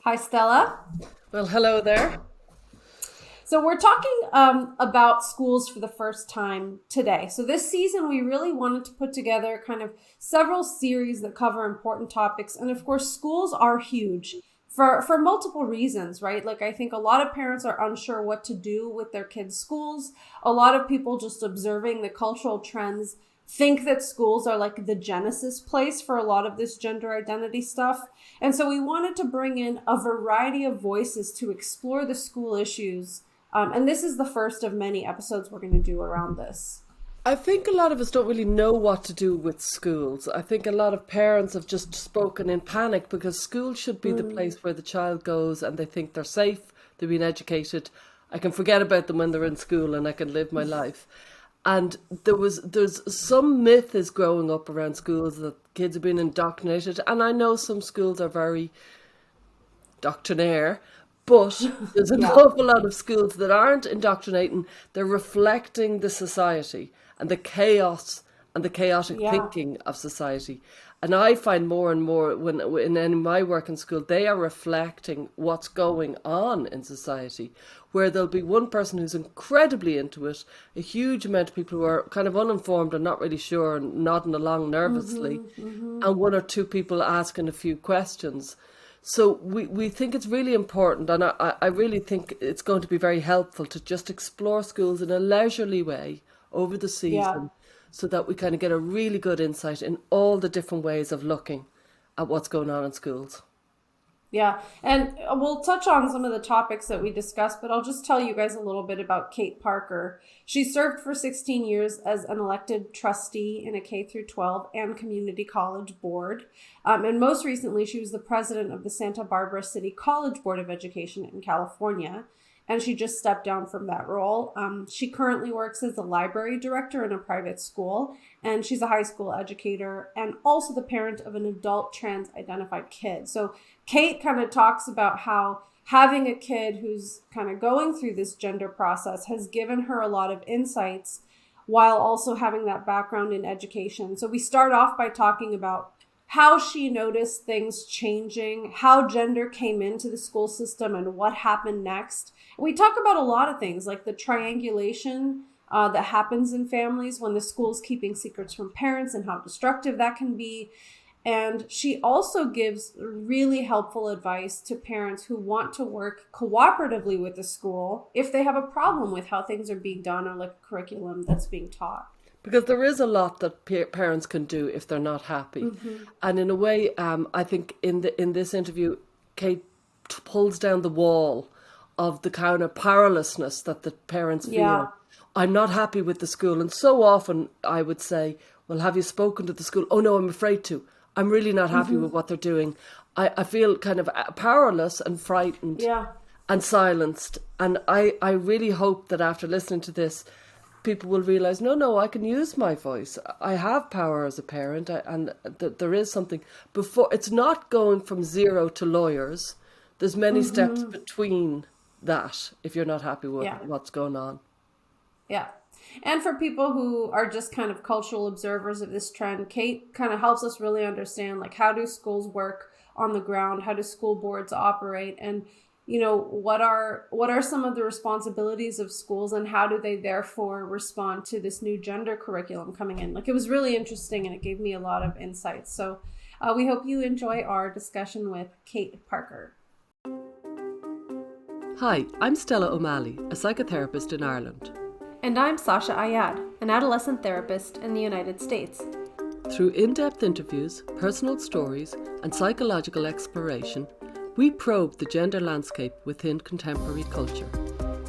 Hi, Stella. Well, hello there. So we're talking about schools for the first time today. So this season, we really wanted to put together kind of several series that cover important topics. And of course, schools are huge for multiple reasons, right? Like I think a lot of parents are unsure what to do with their kids' schools. A lot of people just observing the cultural trends think that schools are like the genesis place for a lot of this gender identity stuff. And so we wanted to bring in a variety of voices to explore the school issues. And this is the first of many episodes we're going to do around this. I think a lot of us don't really know what to do with schools. I think a lot of parents have just spoken in panic because school should be the place where the child goes and they think they're safe, they're being educated. I can forget about them when they're in school and I can live my life. And there's some myth is growing up around schools that kids are being indoctrinated. And I know some schools are very doctrinaire, but there's an Yeah. awful lot of schools that aren't indoctrinating. They're reflecting the society and the chaos and the chaotic Yeah. thinking of society. And I find more and more when in my work in school, they are reflecting what's going on in society, where there'll be one person who's incredibly into it, a huge amount of people who are kind of uninformed and not really sure and nodding along nervously, and one or two people asking a few questions. So we think it's really important, and I really think it's going to be very helpful to just explore schools in a leisurely way over the Yeah. season so that we kind of get a really good insight in all the different ways of looking at what's going on in schools. Yeah, and we'll touch on some of the topics that we discussed, but I'll just tell you guys a little bit about Kate Parker. She served for 16 years as an elected trustee in a K through 12 and community college board. And most recently, she was the president of the Santa Barbara City College Board of Education in California. And she just stepped down from that role. She currently works as a library director in a private school, and she's a high school educator and also the parent of an adult trans identified kid. So Kate kind of talks about how having a kid who's kind of going through this gender process has given her a lot of insights while also having that background in education. So we start off by talking about how she noticed things changing, how gender came into the school system, and what happened next. We talk about a lot of things like the triangulation that happens in families when the school's keeping secrets from parents and how destructive that can be. And she also gives really helpful advice to parents who want to work cooperatively with the school if they have a problem with how things are being done or like a curriculum that's being taught. Because there is a lot that parents can do if they're not happy. And in a way, I think in this interview, Kate pulls down the wall of the kind of powerlessness that the parents Yeah. feel. I'm not happy with the school. And so often I would say, well, have you spoken to the school? Oh, no, I'm afraid to. I'm really not happy with what they're doing. I feel kind of powerless and frightened Yeah. and silenced. And I really hope that after listening to this, people will realize, no, I can use my voice. I have power as a parent, and there is something before. It's not going from zero to lawyers. There's many steps between that if you're not happy with Yeah. what's going on. Yeah. And for people who are just kind of cultural observers of this trend, Kate kind of helps us really understand like how do schools work on the ground? How do school boards operate? And what are some of the responsibilities of schools and how do they therefore respond to this new gender curriculum coming in? Like it was really interesting and it gave me a lot of insights. So we hope you enjoy our discussion with Kate Parker. Hi, I'm Stella O'Malley, a psychotherapist in Ireland. And I'm Sasha Ayad, an adolescent therapist in the United States. Through in-depth interviews, personal stories, and psychological exploration, we probe the gender landscape within contemporary culture.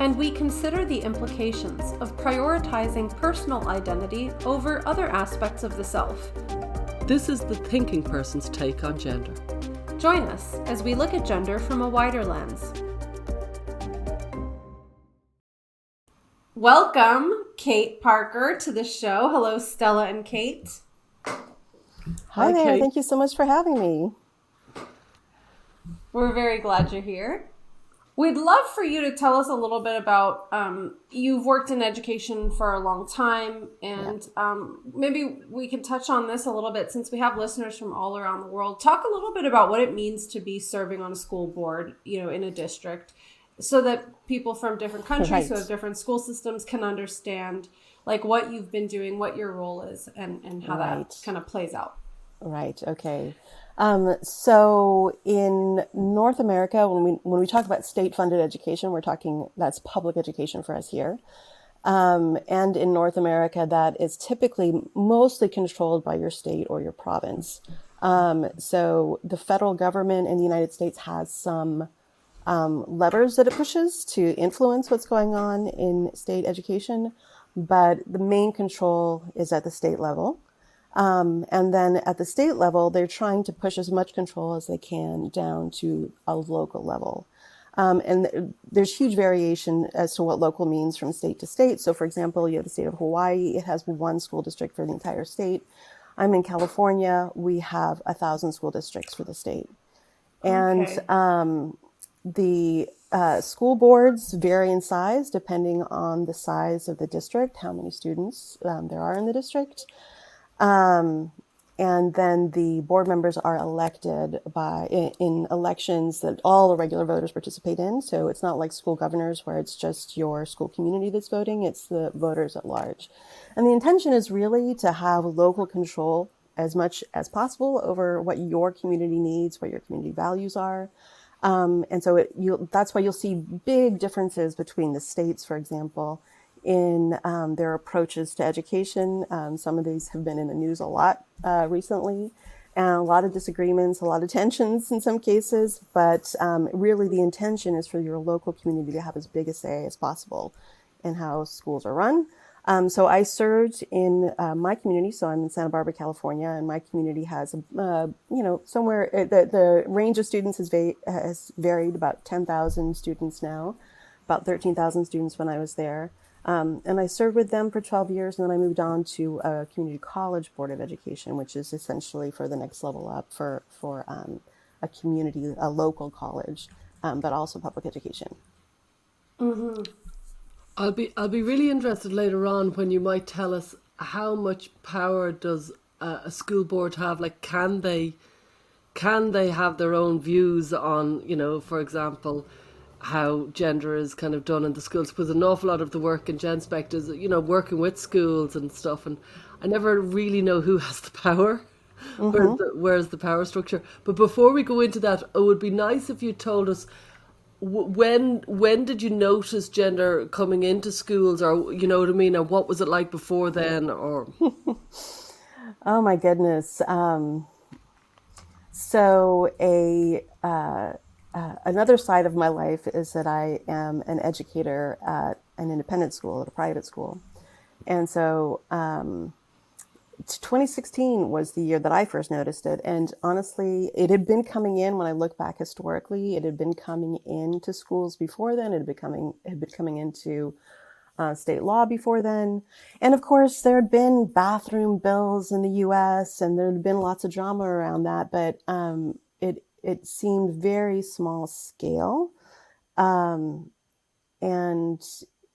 And we consider the implications of prioritizing personal identity over other aspects of the self. This is the thinking person's take on gender. Join us as we look at gender from a wider lens. Welcome, Kate Parker, to the show. Hello, Stella and Kate. Hi there. Kate. Thank you so much for having me. We're very glad you're here. We'd love for you to tell us a little bit about, you've worked in education for a long time, and maybe we can touch on this a little bit since we have listeners from all around the world. Talk a little bit about what it means to be serving on a school board, in a district, so that people from different countries who have different school systems can understand like what you've been doing, what your role is, and how that kind of plays out. Right. Okay. So in North America, when we talk about state-funded education, that's public education for us here. And in North America, that is typically mostly controlled by your state or your province. So the federal government in the United States has some levers that it pushes to influence what's going on in state education, but the main control is at the state level. And then at the state level, they're trying to push as much control as they can down to a local level. And there's huge variation as to what local means from state to state. So for example, you have the state of Hawaii. It has one school district for the entire state. I'm in California. We have 1,000 school districts for the state. And the school boards vary in size depending on the size of the district, how many students there are in the district. And then the board members are elected in elections that all the regular voters participate in. So it's not like school governors where it's just your school community that's voting, it's the voters at large. And the intention is really to have local control as much as possible over what your community needs, what your community values are. And so that's why you'll see big differences between the states, for example, in their approaches to education. Some of these have been in the news a lot recently, and a lot of disagreements, a lot of tensions in some cases, but really the intention is for your local community to have as big a say as possible in how schools are run. So I served in my community, so I'm in Santa Barbara, California, and my community has, somewhere, the range of students has varied, about 10,000 students now, about 13,000 students when I was there. And I served with them for 12 years, and then I moved on to a community college board of education, which is essentially for the next level up for a local college, but also public education. Mm-hmm. I'll be really interested later on when you might tell us how much power does a school board have? Like, can they have their own views on, for example, how gender is kind of done in the schools? Because an awful lot of the work in GenSpect is, working with schools and stuff, and I never really know who has the power. Where's the power structure? But before we go into that, it would be nice if you told us when did you notice gender coming into schools, or you know what I mean, or what was it like before then, or Oh my goodness. So another side of my life is that I am an educator at an independent school, at a private school. And so 2016 was the year that I first noticed it. And honestly, it had been coming in when I look back historically. It had been coming into schools before then. It had been coming into state law before then. And of course, there had been bathroom bills in the US, and there had been lots of drama around that. But it seemed very small scale. And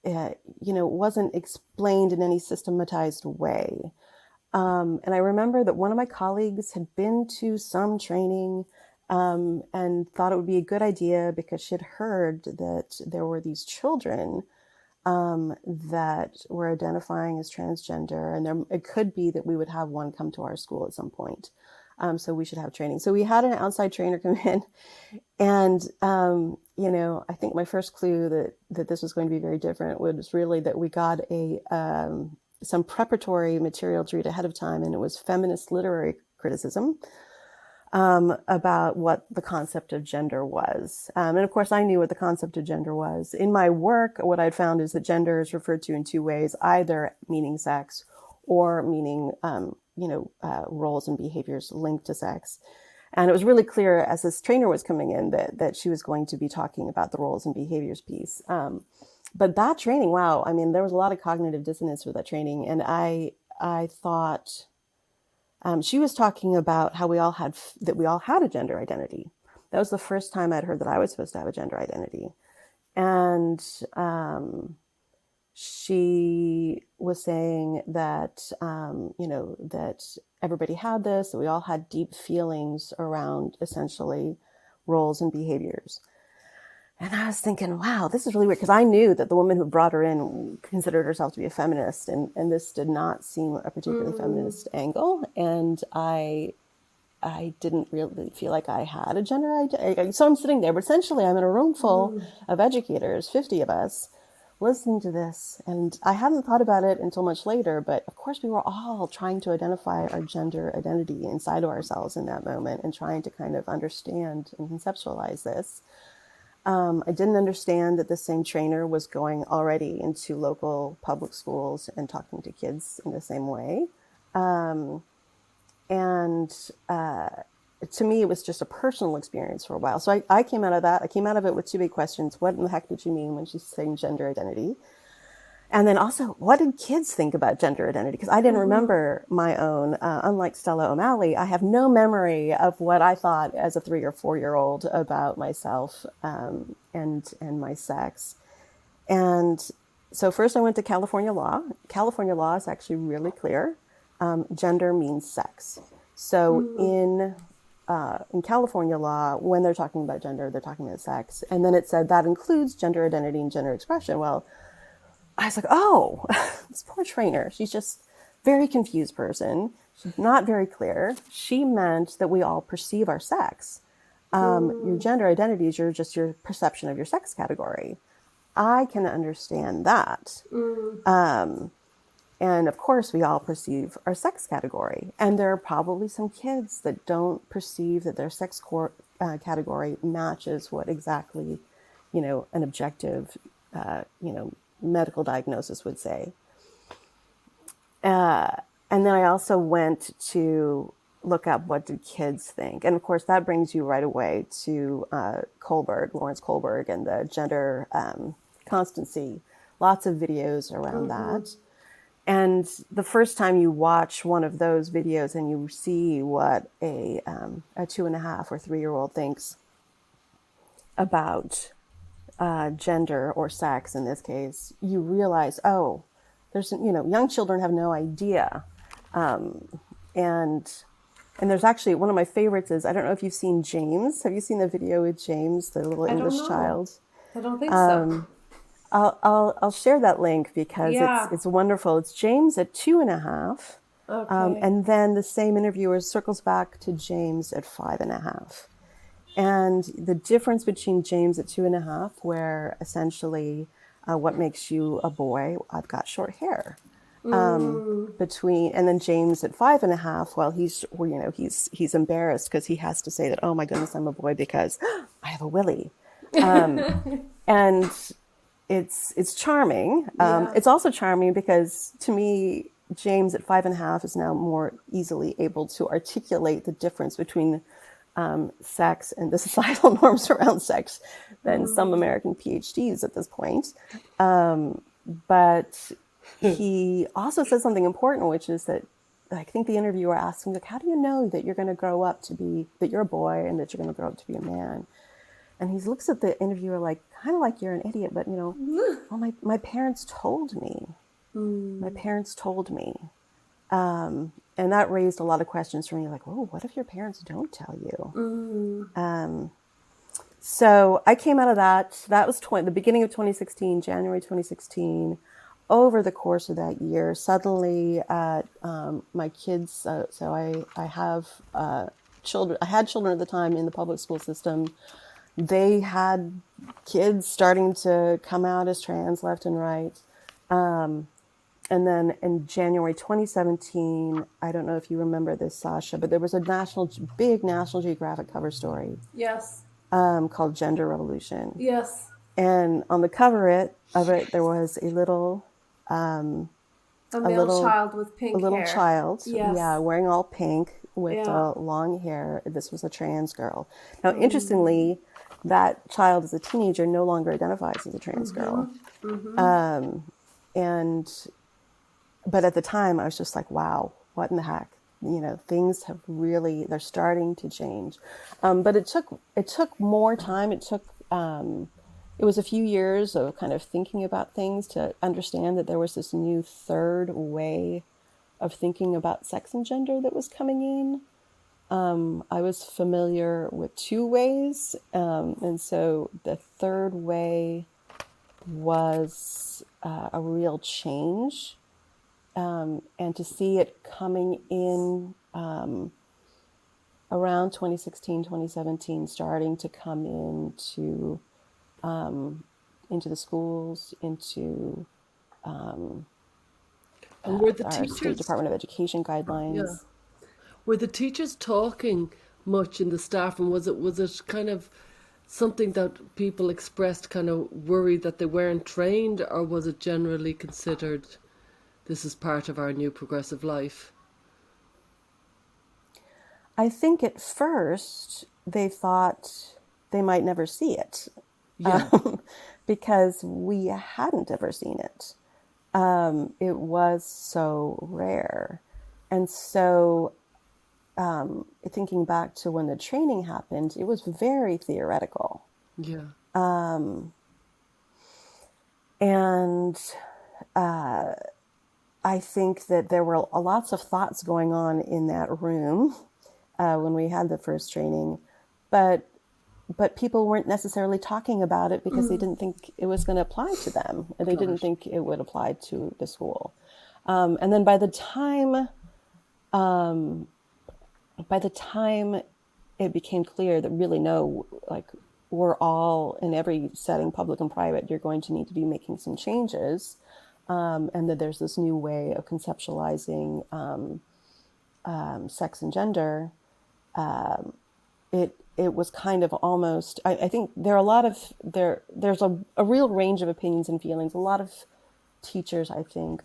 it wasn't explained in any systematized way. And I remember that one of my colleagues had been to some training and thought it would be a good idea because she had heard that there were these children that were identifying as transgender, and it could be that we would have one come to our school at some point. So we should have training. So we had an outside trainer come in, and I think my first clue that this was going to be very different was really that we got some preparatory material to read ahead of time, and it was feminist literary criticism about what the concept of gender was. And of course, I knew what the concept of gender was. In my work, what I'd found is that gender is referred to in two ways, either meaning sex or meaning, roles and behaviors linked to sex. And it was really clear as this trainer was coming in that she was going to be talking about the roles and behaviors piece. But that training, wow, I mean, there was a lot of cognitive dissonance with that training. And I thought she was talking about how we all had a gender identity. That was the first time I'd heard that I was supposed to have a gender identity. And she was saying that, that everybody had this, that we all had deep feelings around essentially roles and behaviors. And I was thinking, wow, this is really weird, because I knew that the woman who brought her in considered herself to be a feminist, and this did not seem a particularly feminist angle. And I didn't really feel like I had a gender identity. So I'm sitting there, but essentially I'm in a room full of educators, 50 of us, listening to this. And I hadn't thought about it until much later, but of course we were all trying to identify our gender identity inside of ourselves in that moment, and trying to kind of understand and conceptualize this. I didn't understand that the same trainer was going already into local public schools and talking to kids in the same way. And to me, it was just a personal experience for a while. So I came out of that. I came out of it with two big questions. What in the heck did you mean when she's saying gender identity? And then also, what did kids think about gender identity? Because I didn't remember my own. Unlike Stella O'Malley, I have no memory of what I thought as a 3 or 4-year-old about myself and my sex. And so first I went to California law. California law is actually really clear. Gender means sex. So in California law, when they're talking about gender, they're talking about sex. And then it said that includes gender identity and gender expression. Well, I was like, oh, this poor trainer. She's just a very confused person. She's not very clear. She meant that we all perceive our sex. Your gender identity is just your perception of your sex category. I can understand that. And of course, we all perceive our sex category. And there are probably some kids that don't perceive that their sex category matches what exactly, an objective, medical diagnosis would say. And then I also went to look up what did kids think. And of course, that brings you right away to Lawrence Kohlberg, and the gender constancy. Lots of videos around that. And the first time you watch one of those videos and you see what a 2.5 or 3-year-old thinks about gender or sex in this case, you realize, oh, there's, young children have no idea. And there's actually one of my favorites is, I don't know if you've seen James. Have you seen the video with James, the little English child? I don't think so. I'll share that link because it's wonderful. It's James at 2.5. Okay. And then the same interviewer circles back to James at 5.5. And the difference between James at 2.5, where essentially what makes you a boy, I've got short hair. And then James at 5.5, well, he's embarrassed because he has to say that, oh my goodness, I'm a boy because I have a willy. And it's charming. It's also charming because to me, James at 5.5 is now more easily able to articulate the difference between sex and the societal norms around sex than some American PhDs at this point. But he also says something important, which is that I think the interviewer asked him, like, how do you know that you're going to grow up that you're a boy and that you're going to grow up to be a man? And he looks at the interviewer kind of like you're an idiot, but well, my parents told me. My parents told me. And that raised a lot of questions for me, like, oh, what if your parents don't tell you? So I came out of that. That was the beginning of 2016, January 2016. Over the course of that year, suddenly my kids, so I have children. I had children at the time in the public school system. They had kids starting to come out as trans left and right. And then in January 2017, I don't know if you remember this, Sasha, but there was a big National Geographic cover story. Yes. Called Gender Revolution. Yes. And on the cover of it, there was a little... a male child with pink hair. A little child, yes. Wearing all pink with long hair. This was a trans girl. Now, interestingly, that child as a teenager no longer identifies as a trans girl. But at the time, I was just like, wow, what in the heck? Things have they're starting to change. But it took more time. It it was a few years of kind of thinking about things to understand that there was this new third way of thinking about sex and gender that was coming in. I was familiar with two ways, and so the third way was a real change, and to see it coming in around 2016, 2017, starting to come into the schools, into And were the our State teachers, Department of Education yeah, guidelines. were the teachers talking much in the staff room? Was it kind of something that people expressed kind of worry that they weren't trained, or was it generally considered this is part of our new progressive life? I think at first they thought they might never see it, Yeah, because we hadn't ever seen it. It was so rare. And so, thinking back to when the training happened, it was very theoretical. yeah, And I think that there were lots of thoughts going on in that room when we had the first training, but people weren't necessarily talking about it because they didn't think it was going to apply to them, and they got didn't it. think it would apply to the school. And then by the time it became clear that really no, like, we're all in every setting, public and private, you're going to need to be making some changes, and that there's this new way of conceptualizing sex and gender. It was kind of almost, I think there are a lot of there's a real range of opinions and feelings. A lot of teachers, I think,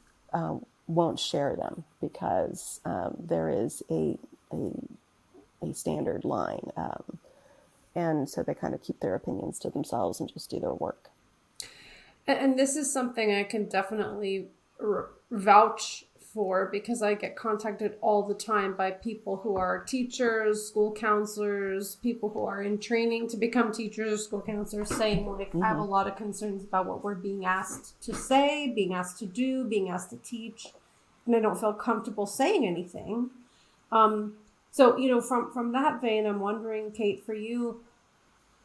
won't share them because there is a standard line, and so they kind of keep their opinions to themselves and just do their work. And this is something I can definitely vouch for, because I get contacted all the time by people who are teachers, school counselors, people who are in training to become teachers, school counselors, saying, like, I have a lot of concerns about what we're being asked to say, being asked to do, being asked to teach, and I don't feel comfortable saying anything. So, from that vein, I'm wondering, Kate, for you,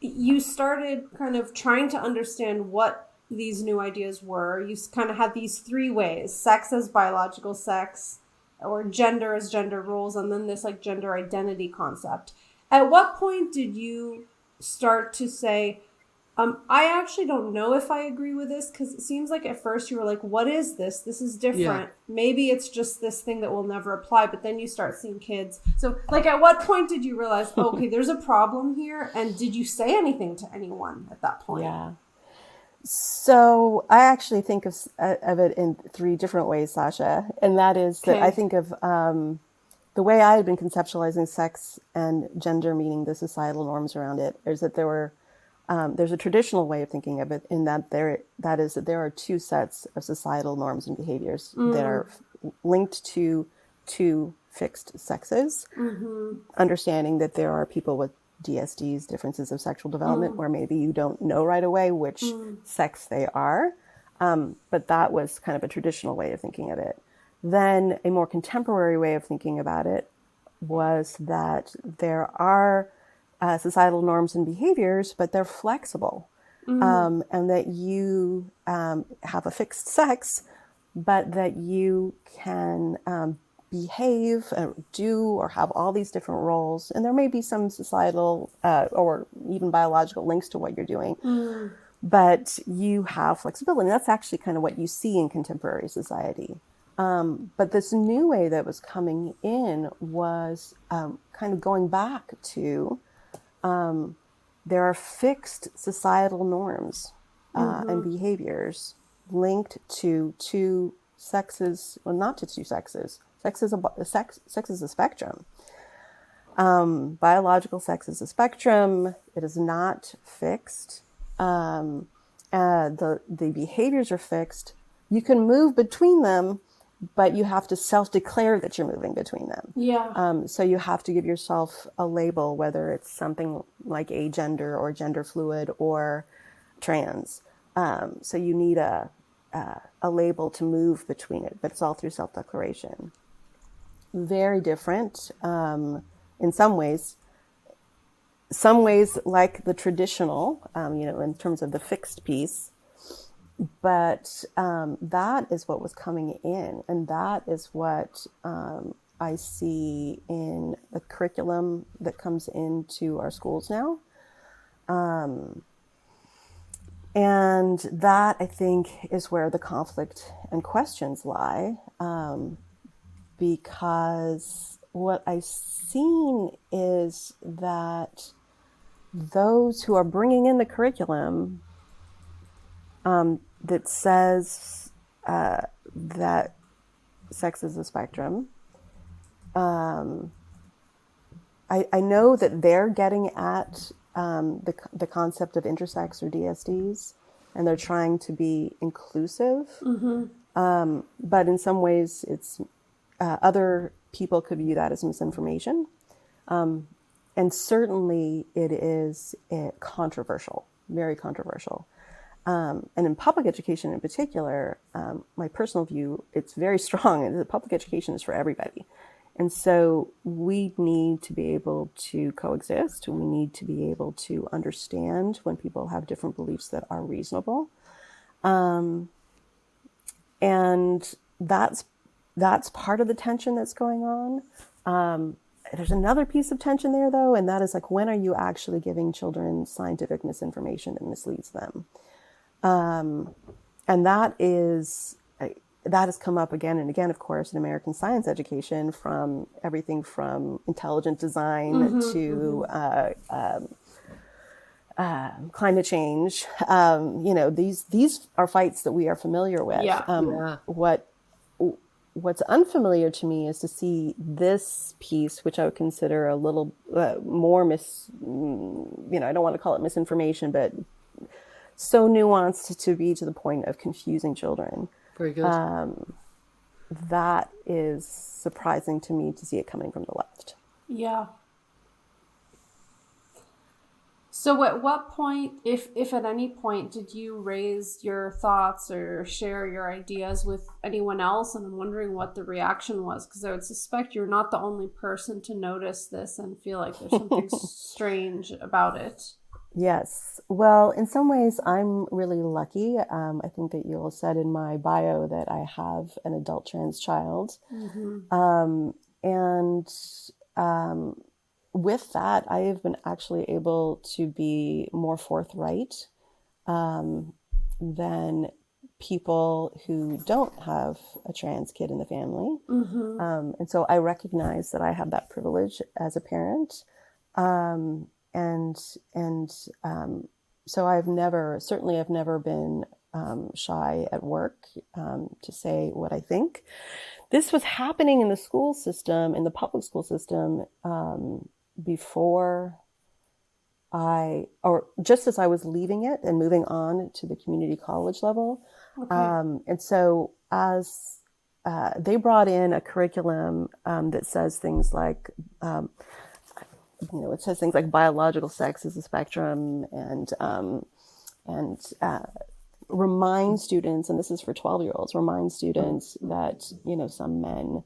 you started kind of trying to understand what these new ideas were. You kind of had these three ways: sex as biological sex, or gender as gender roles, and then this like gender identity concept. At what point did you start to say, I actually don't know if I agree with this? Because it seems like at first you were like, what is this? This is Yeah. different. Maybe it's just this thing that will never apply. But then you start seeing kids. So, like, at what point did you realize, okay, there's a problem here? And did you say anything to anyone at that point? Yeah. So I actually think of it in three different ways, Sasha, and that is that I think of the way I had been conceptualizing sex and gender, meaning the societal norms around it, is that there's a traditional way of thinking of it in that there are two sets of societal norms and behaviors that are linked to two fixed sexes, understanding that there are people with DSDs, differences of sexual development, where maybe you don't know right away which sex they are. But that was kind of a traditional way of thinking of it. Then a more contemporary way of thinking about it was that there are societal norms and behaviors, but they're flexible, and that you have a fixed sex, but that you can behave, do, or have all these different roles. And there may be some societal or even biological links to what you're doing, but you have flexibility. That's actually kind of what you see in contemporary society. But this new way that was coming in was kind of going back to there are fixed societal norms and behaviors linked to two sexes, well, not to two sexes. Sex is a spectrum. Biological sex is a spectrum. It is not fixed. The behaviors are fixed. You can move between them, but you have to self-declare that you're moving between them. Yeah. So you have to give yourself a label, whether it's something like agender or gender fluid or trans. So you need a label to move between it, but it's all through self-declaration. Very different in some ways like the traditional, in terms of the fixed piece. But that is what was coming in, and that is what I see in the curriculum that comes into our schools now. And that, I think, is where the conflict and questions lie, because what I've seen is that those who are bringing in the curriculum that says that sex is a spectrum, I know that they're getting at the concept of intersex or DSDs, and they're trying to be inclusive. But in some ways, it's other people could view that as misinformation. And certainly it is controversial, very controversial. And in public education in particular, my personal view, it's very strong. The public education is for everybody. And so we need to be able to coexist. We need to be able to understand when people have different beliefs that are reasonable. And that's part of the tension that's going on. There's another piece of tension there, though, and that is like, when are you actually giving children scientific misinformation that misleads them? And that has come up again and again, of course, in American science education, from everything from intelligent design to climate change. These are fights that we are familiar with. What's unfamiliar to me is to see this piece, which I would consider a little more I don't want to call it misinformation, but so nuanced to be to the point of confusing children. Very good. That is surprising to me to see it coming from the left. Yeah. So at what point, if at any point, did you raise your thoughts or share your ideas with anyone else? And I'm wondering what the reaction was, because I would suspect you're not the only person to notice this and feel like there's something strange about it. Yes. Well, in some ways, I'm really lucky. I think that you'll said in my bio that I have an adult trans child. With that, I have been actually able to be more forthright than people who don't have a trans kid in the family. And so I recognize that I have that privilege as a parent. So I've never been shy at work to say what I think. This was happening in the school system, in the public school system, before or just as I was leaving it and moving on to the community college level. And so as they brought in a curriculum that says things like, it says things like biological sex is a spectrum, and remind students, and this is for 12-year-olds, remind students that, some men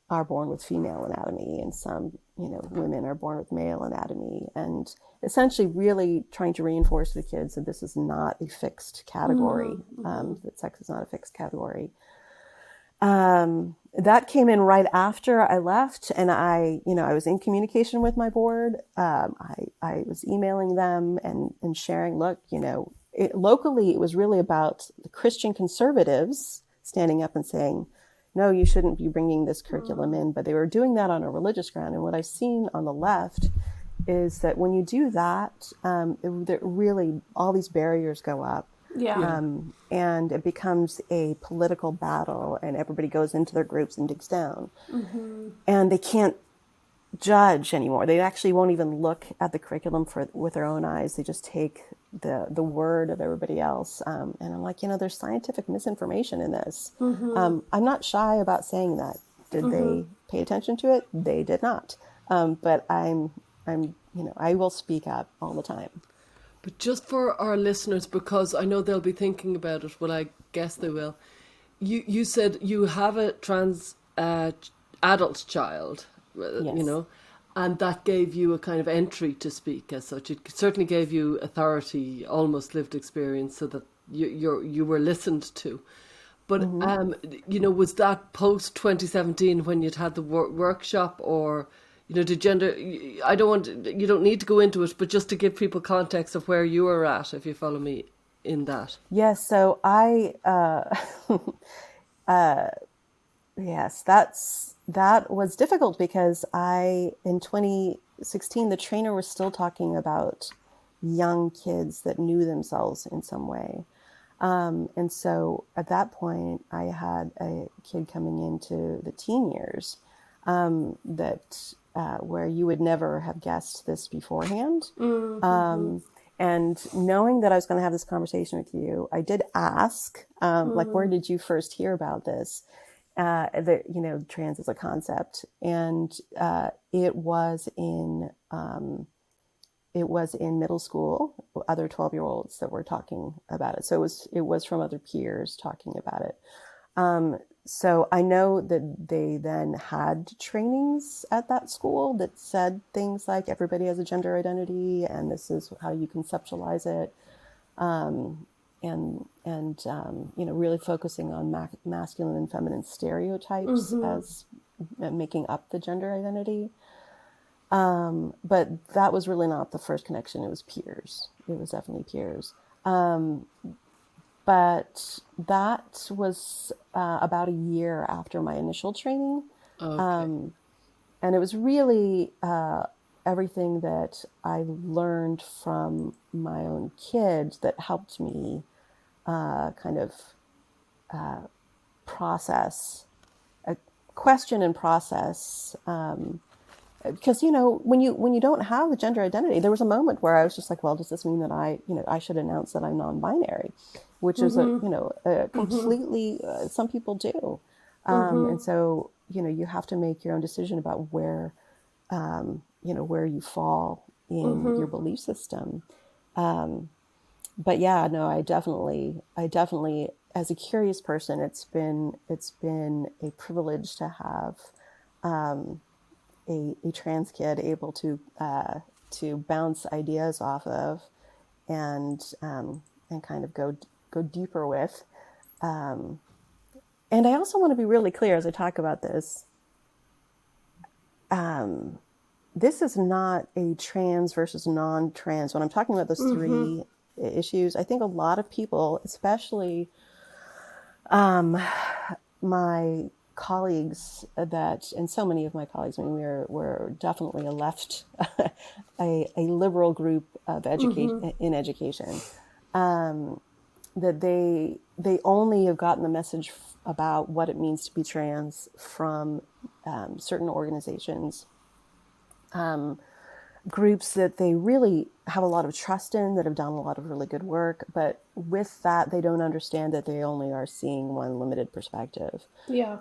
are born with female anatomy and some, women are born with male anatomy, and essentially really trying to reinforce to the kids that this is not a fixed category, that sex is not a fixed category. That came in right after I left, and I was in communication with my board. I was emailing them and sharing, look, locally, it was really about the Christian conservatives standing up and saying, no, you shouldn't be bringing this curriculum in, but they were doing that on a religious ground. And what I've seen on the left is that when you do that, really all these barriers go up. And it becomes a political battle, and everybody goes into their groups and digs down. And they can't judge anymore. They actually won't even look at the curriculum with their own eyes. They just take the word of everybody else. And I'm like, there's scientific misinformation in this. I'm not shy about saying that. Did they pay attention to it? They did not. But I will speak up all the time. But just for our listeners, because I know they'll be thinking about it, well, I guess they will. You said you have a trans adult child, Yes. and that gave you a kind of entry to speak as such. It certainly gave you authority, almost lived experience, so that you were listened to. But Mm-hmm. was that post 2017 when you'd had the workshop, or did gender? You don't need to go into it, but just to give people context of where you were at, if you follow me in that. Yes. So yes, that was difficult because in 2016, the trainer was still talking about young kids that knew themselves in some way. And so at that point, I had a kid coming into the teen years that where you would never have guessed this beforehand. Mm-hmm. And knowing that I was going to have this conversation with you, I did ask, like, where did you first hear about this? That trans as a concept, and it was in middle school, other 12-year-olds that were talking about it. So it was from other peers talking about it. So I know that they then had trainings at that school that said things like everybody has a gender identity and this is how you conceptualize it. Really focusing on masculine and feminine stereotypes as making up the gender identity. But that was really not the first connection. It was peers. It was definitely peers. But that was about a year after my initial training. Okay. And it was really everything that I learned from my own kids that helped me kind of process, question and process. Because when you don't have a gender identity, there was a moment where I was just like, well, does this mean that I should announce that I'm non-binary, which is a completely some people do, and so you have to make your own decision about where where you fall in your belief system. But yeah, no, I definitely, as a curious person, it's been a privilege to have a trans kid able to bounce ideas off of and kind of go deeper with. And I also want to be really clear as I talk about this. This is not a trans versus non-trans. When I'm talking about those three issues, I think a lot of people, especially my colleagues and so many of my colleagues, I mean, we're definitely a left, a liberal group of in education, that they only have gotten the message about what it means to be trans from certain organizations, groups that they really have a lot of trust in, that have done a lot of really good work. But with that, they don't understand that they only are seeing one limited perspective. Yeah.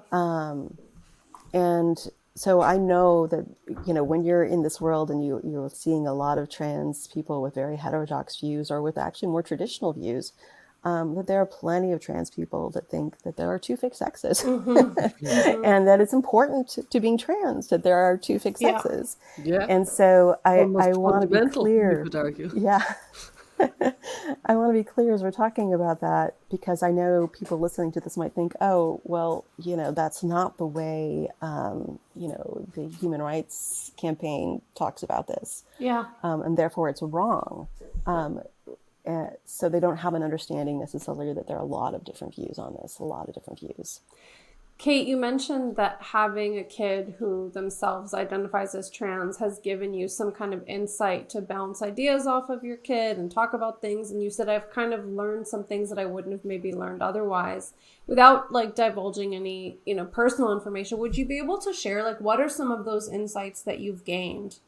And so I know that, when you're in this world and you're seeing a lot of trans people with very heterodox views or with actually more traditional views, that there are plenty of trans people that think that there are two fixed sexes and that it's important to being trans, that there are two fixed sexes. Yeah. And so I Almost want to be fundamental, clear. you could argue. Yeah. I want to be clear as we're talking about that, because I know people listening to this might think, oh, well, that's not the way, the Human Rights Campaign talks about this. Yeah. And therefore it's wrong. So they don't have an understanding necessarily that there are a lot of different views on this, a lot of different views. Kate, you mentioned that having a kid who themselves identifies as trans has given you some kind of insight to bounce ideas off of your kid and talk about things. And you said, I've kind of learned some things that I wouldn't have maybe learned otherwise. Without divulging any, personal information, would you be able to share, what are some of those insights that you've gained?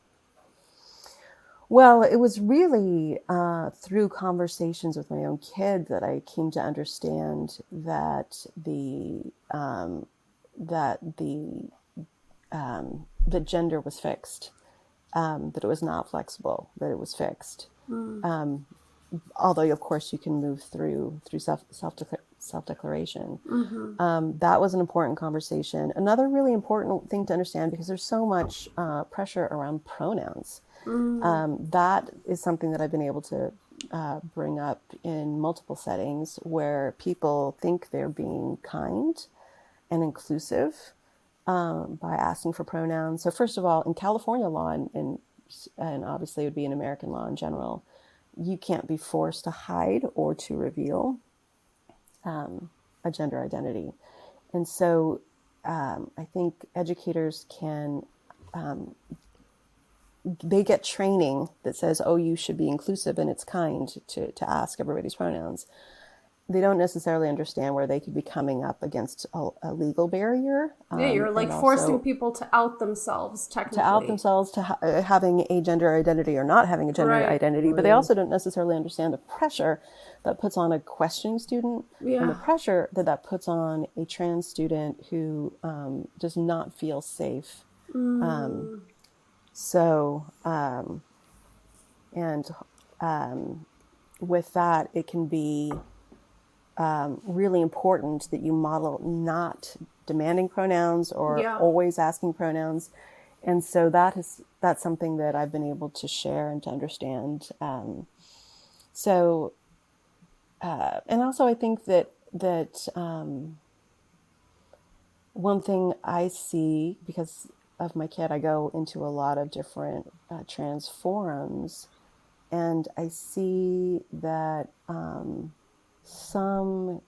Well, it was really through conversations with my own kid that I came to understand that the gender was fixed, that it was not flexible, that it was fixed. although of course you can move through self-declaration. That was an important conversation. Another really important thing to understand, because there's so much pressure around pronouns. That is something that I've been able to bring up in multiple settings where people think they're being kind and inclusive by asking for pronouns. So first of all, in California law, and obviously it would be in American law in general, you can't be forced to hide or to reveal a gender identity. And so I think educators can, they get training that says, oh, you should be inclusive and it's kind to ask everybody's pronouns. They don't necessarily understand where they could be coming up against a legal barrier. Yeah, you're like forcing people to out themselves, technically. To out themselves, to having a gender identity or not having a gender identity. But they also don't necessarily understand the pressure that puts on a questioning student and the pressure that puts on a trans student who does not feel safe. With that, it can be really important that you model not demanding pronouns or always asking pronouns. And so that's something that I've been able to share and to understand. And also I think that one thing I see, because of my kid, I go into a lot of different trans forums, and I see that some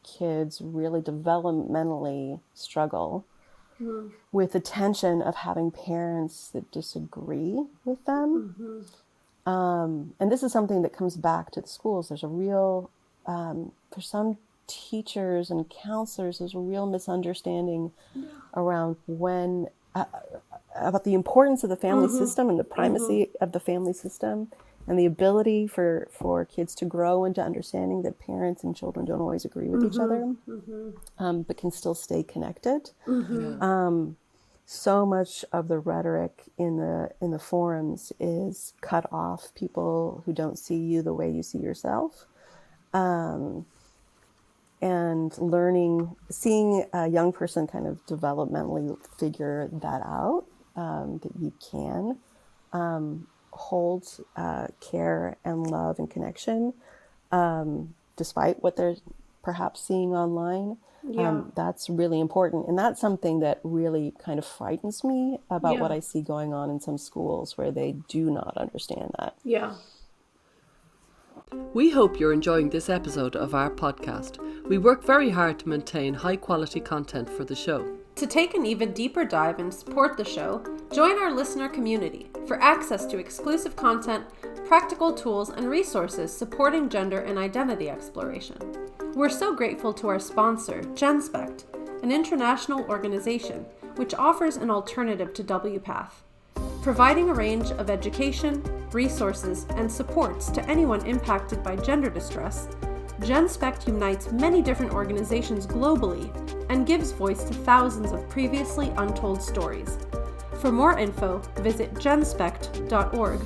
kids really developmentally struggle with the tension of having parents that disagree with them. And this is something that comes back to the schools. There's a real, for some teachers and counselors, there's a real misunderstanding around about the importance of the family system and the primacy of the family system, and the ability for kids to grow into understanding that parents and children don't always agree with each other, but can still stay connected. So much of the rhetoric in the forums is cut off people who don't see you the way you see yourself. And seeing a young person kind of developmentally figure that out, that you can hold care and love and connection, despite what they're perhaps seeing online. That's really important. And that's something that really kind of frightens me about what I see going on in some schools where they do not understand that. We hope you're enjoying this episode of our podcast. We work very hard to maintain high quality content for the show. To take an even deeper dive and support the show, join our listener community for access to exclusive content, practical tools, and resources supporting gender and identity exploration. We're so grateful to our sponsor, GenSpect, an international organization which offers an alternative to WPATH, providing a range of education, resources, and supports to anyone impacted by gender distress. GenSpect unites many different organizations globally and gives voice to thousands of previously untold stories. For more info, visit genspect.org.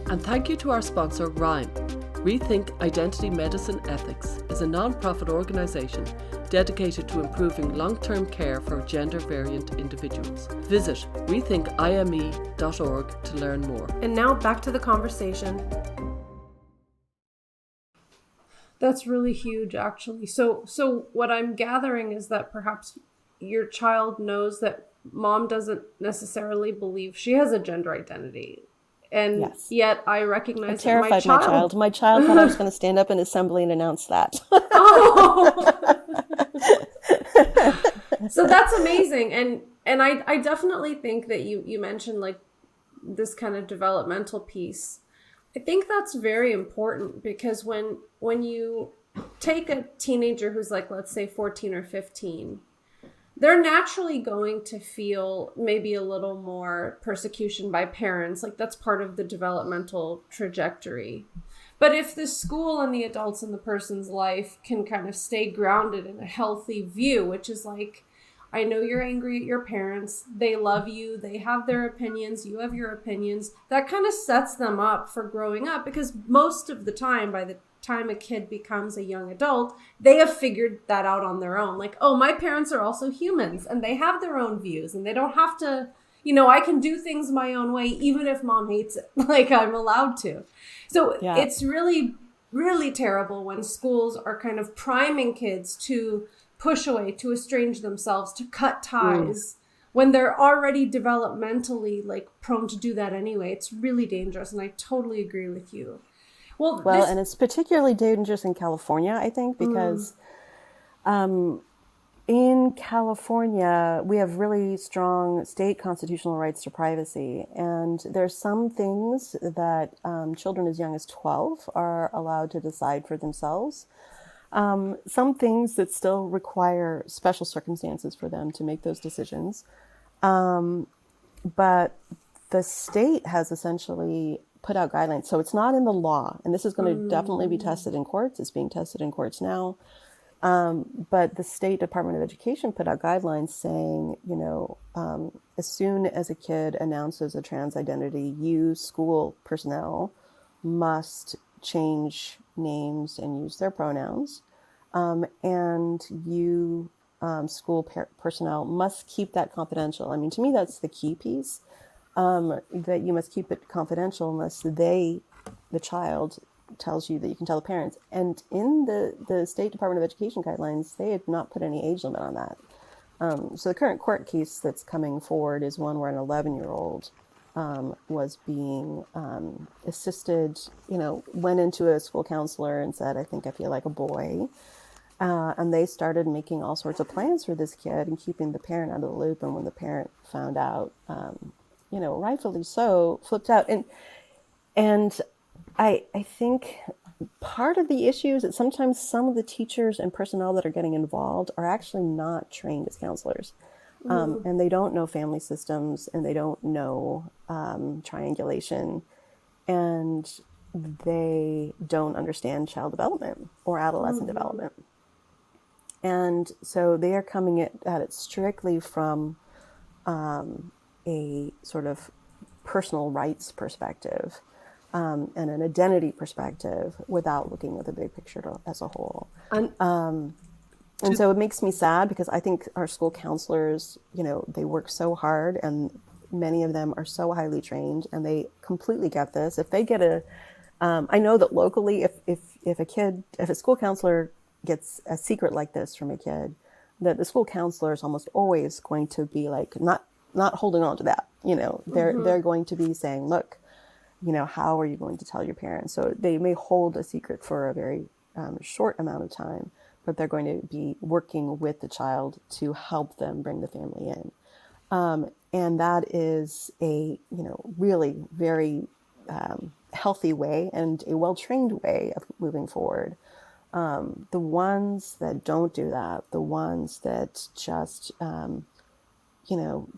And thank you to our sponsor, RIME. Rethink Identity Medicine Ethics is a non-profit organisation dedicated to improving long-term care for gender-variant individuals. Visit rethinkime.org to learn more. And now back to the conversation. That's really huge, actually. So what I'm gathering is that perhaps your child knows that mom doesn't necessarily believe she has a gender identity. And yet I recognize that my child... My child thought I was going to stand up in assembly and announce that. So that's amazing. And I definitely think that you mentioned like this kind of developmental piece. I think that's very important because when you take a teenager who's like, let's say 14 or 15, they're naturally going to feel maybe a little more persecution by parents. Like that's part of the developmental trajectory. But if the school and the adults in the person's life can kind of stay grounded in a healthy view, which is like, I know you're angry at your parents. They love you. They have their opinions. You have your opinions. That kind of sets them up for growing up, because most of the time, by the time a kid becomes a young adult, they have figured that out on their own. Like, oh, my parents are also humans and they have their own views and they don't have to, I can do things my own way, even if mom hates it. Like, I'm allowed to. So it's really, really terrible when schools are kind of priming kids to push away, to estrange themselves, to cut ties when they're already developmentally like prone to do that anyway. It's really dangerous. And I totally agree with you. Well, and it's particularly dangerous in California, I think, because in California, we have really strong state constitutional rights to privacy. And there's some things that children as young as 12 are allowed to decide for themselves. Some things that still require special circumstances for them to make those decisions. But the state has essentially put out guidelines. So it's not in the law. And this is going to definitely be tested in courts. It's being tested in courts now. But the State Department of Education put out guidelines saying, as soon as a kid announces a trans identity, you school personnel must change names and use their pronouns. And you school personnel must keep that confidential. I mean, to me, that's the key piece, that you must keep it confidential unless the child tells you that you can tell the parents. And in the State Department of Education guidelines, they had not put any age limit on that. So the current court case that's coming forward is one where an 11-year-old was being assisted, went into a school counselor and said, I think I feel like a boy. And they started making all sorts of plans for this kid and keeping the parent out of the loop. And when the parent found out, rightfully so, flipped out. And I think part of the issue is that sometimes some of the teachers and personnel that are getting involved are actually not trained as counselors. And they don't know family systems and they don't know triangulation, and they don't understand child development or adolescent development. And so they are coming at it strictly from a sort of personal rights perspective. And an identity perspective without looking at the big picture as a whole. And so it makes me sad because I think our school counselors, they work so hard and many of them are so highly trained and they completely get this. If they get I know that locally, if a school counselor gets a secret like this from a kid, that the school counselor is almost always going to be like, not holding on to that, they're going to be saying, look, how are you going to tell your parents? So they may hold a secret for a very short amount of time, but they're going to be working with the child to help them bring the family in. And that is a, really very healthy way and a well-trained way of moving forward. The ones that don't do that, the ones that just,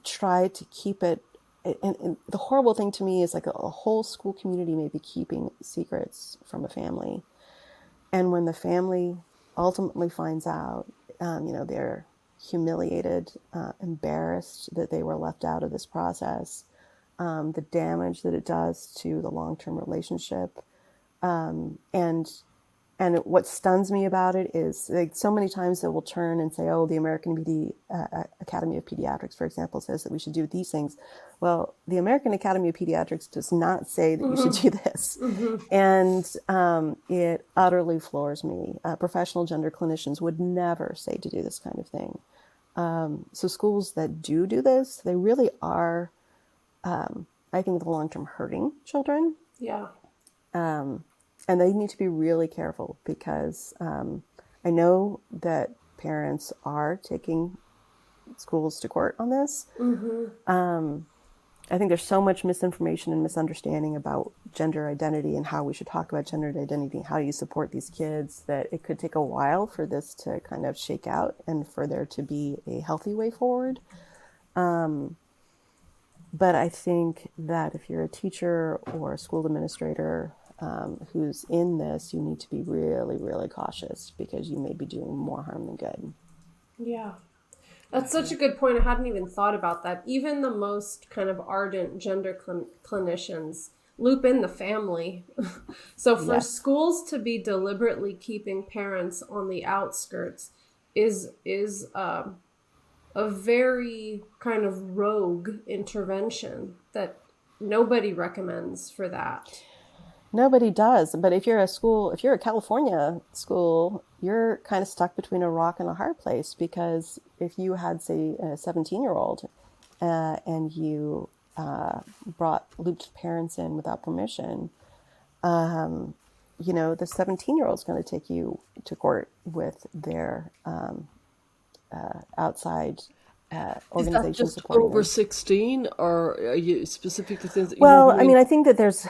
try to keep it. And the horrible thing to me is like a whole school community may be keeping secrets from a family. And when the family ultimately finds out, they're humiliated, embarrassed that they were left out of this process, the damage that it does to the long-term relationship. And what stuns me about it is like so many times they will turn and say, oh, the American Academy of Pediatrics, for example, says that we should do these things. Well, the American Academy of Pediatrics does not say that you should do this. And it utterly floors me. Professional gender clinicians would never say to do this kind of thing. So schools that do this, they really are, I think, the long-term hurting children. Yeah. And they need to be really careful because I know that parents are taking schools to court on this. I think there's so much misinformation and misunderstanding about gender identity and how we should talk about gender identity and how you support these kids that it could take a while for this to kind of shake out and for there to be a healthy way forward. But I think that if you're a teacher or a school administrator who's in this, you need to be really, really cautious because you may be doing more harm than good. Yeah. That's such a good point. I hadn't even thought about that. Even the most kind of ardent gender clinicians loop in the family. So for Yes. schools to be deliberately keeping parents on the outskirts is a very kind of rogue intervention that nobody recommends for that. Nobody does. But if you're a California school, you're kind of stuck between a rock and a hard place, because if you had, say, a 17-year-old and you looped parents in without permission, the 17-year-old is going to take you to court with their outside Is that organization just supporting over them. 16, or are you specifically things that you know Well, what I I mean, mean? I think that there's,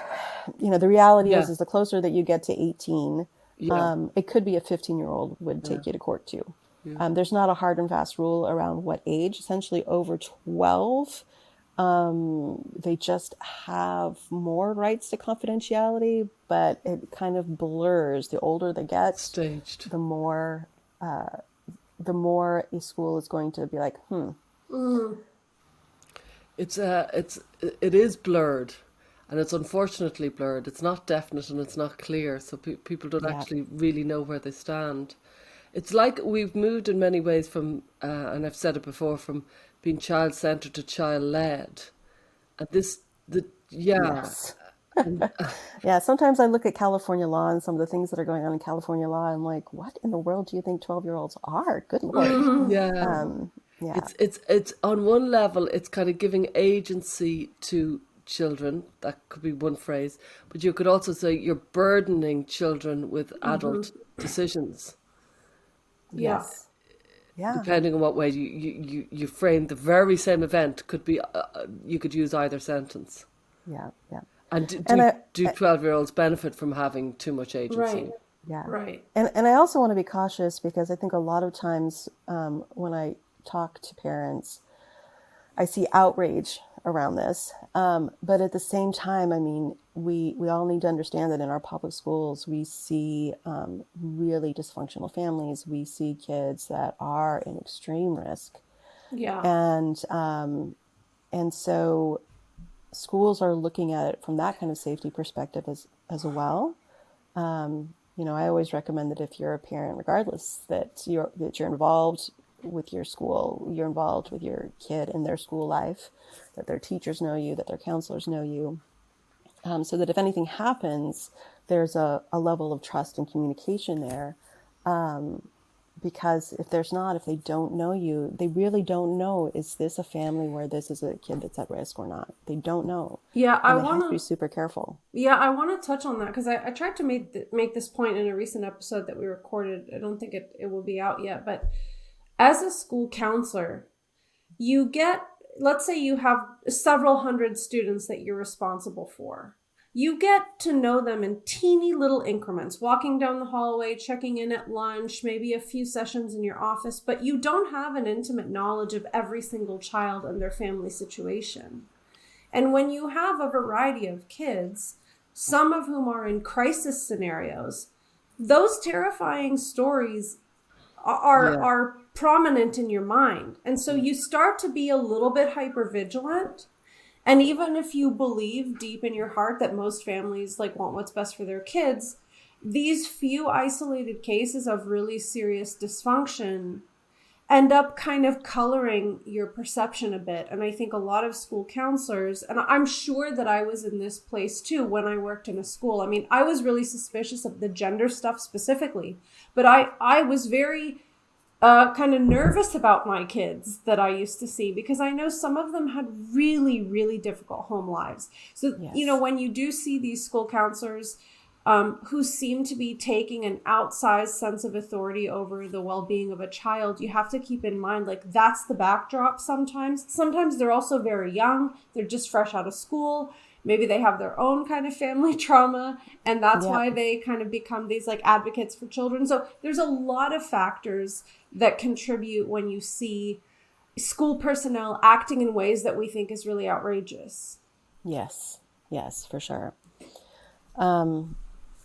the reality Yeah, is the closer that you get to 18, yeah, it could be a 15-year-old would yeah, take you to court too. yeah. There's not a hard and fast rule around what age. Essentially, over 12, they just have more rights to confidentiality, but it kind of blurs. The older they get, Staged. the more a school is going to be like, Mm, It is blurred, and it's unfortunately blurred. It's not definite and it's not clear, so people don't yeah, actually really know where they stand. It's like we've moved in many ways from, and I've said it before, from being child-centered to child-led, and yeah, yes. and Yeah, sometimes I look at California law and some of the things that are going on in California law. I'm like, what in the world do you think 12-year-olds are? Good Lord. mm, yeah, Yeah, it's on one level, it's kind of giving agency to children. That could be one phrase, but you could also say you're burdening children with mm-hmm. adult decisions, Yeah. yes. Yeah, depending on what way you frame the very same event. Could be you could use either sentence. yeah, yeah. And And do 12-year-olds benefit from having too much Right. agency? yeah. Right. And I also want to be cautious, because I think a lot of times when I talk to parents, I see outrage around this. But at the same time, I mean, we all need to understand that in our public schools, we see really dysfunctional families. We see kids that are in extreme risk. Yeah. And so schools are looking at it from that kind of safety perspective as well. I always recommend that if you're a parent, regardless, that you're involved with your school, you're involved with your kid in their school life, that their teachers know you, that their counselors know you, so that if anything happens, there's a level of trust and communication there. Because if they don't know you, they really don't know, is this a family where this is a kid that's at risk or not? They don't know. Yeah. And they have to be super careful. I want to touch on that because I tried to make this point in a recent episode that we recorded. I don't think it will be out yet, but as a school counselor, you get, let's say you have several hundred students that you're responsible for. You get to know them in teeny little increments, walking down the hallway, checking in at lunch, maybe a few sessions in your office, but you don't have an intimate knowledge of every single child and their family situation. And when you have a variety of kids, some of whom are in crisis scenarios, those terrifying stories Yeah, are prominent in your mind. And so you start to be a little bit hyper vigilant. And even if you believe deep in your heart that most families want what's best for their kids, these few isolated cases of really serious dysfunction end up kind of coloring your perception a bit. And I think a lot of school counselors, and I'm sure that I was in this place too when I worked in a school. I mean, I was really suspicious of the gender stuff specifically, but I was very kind of nervous about my kids that I used to see, because I know some of them had really, really difficult home lives. So, Yes. when you do see these school counselors who seem to be taking an outsized sense of authority over the well-being of a child, you have to keep in mind, that's the backdrop sometimes. Sometimes they're also very young. They're just fresh out of school. Maybe they have their own kind of family trauma, and that's Yep. why they kind of become these advocates for children. So there's a lot of factors that contribute when you see school personnel acting in ways that we think is really outrageous. Yes. Yes, for sure.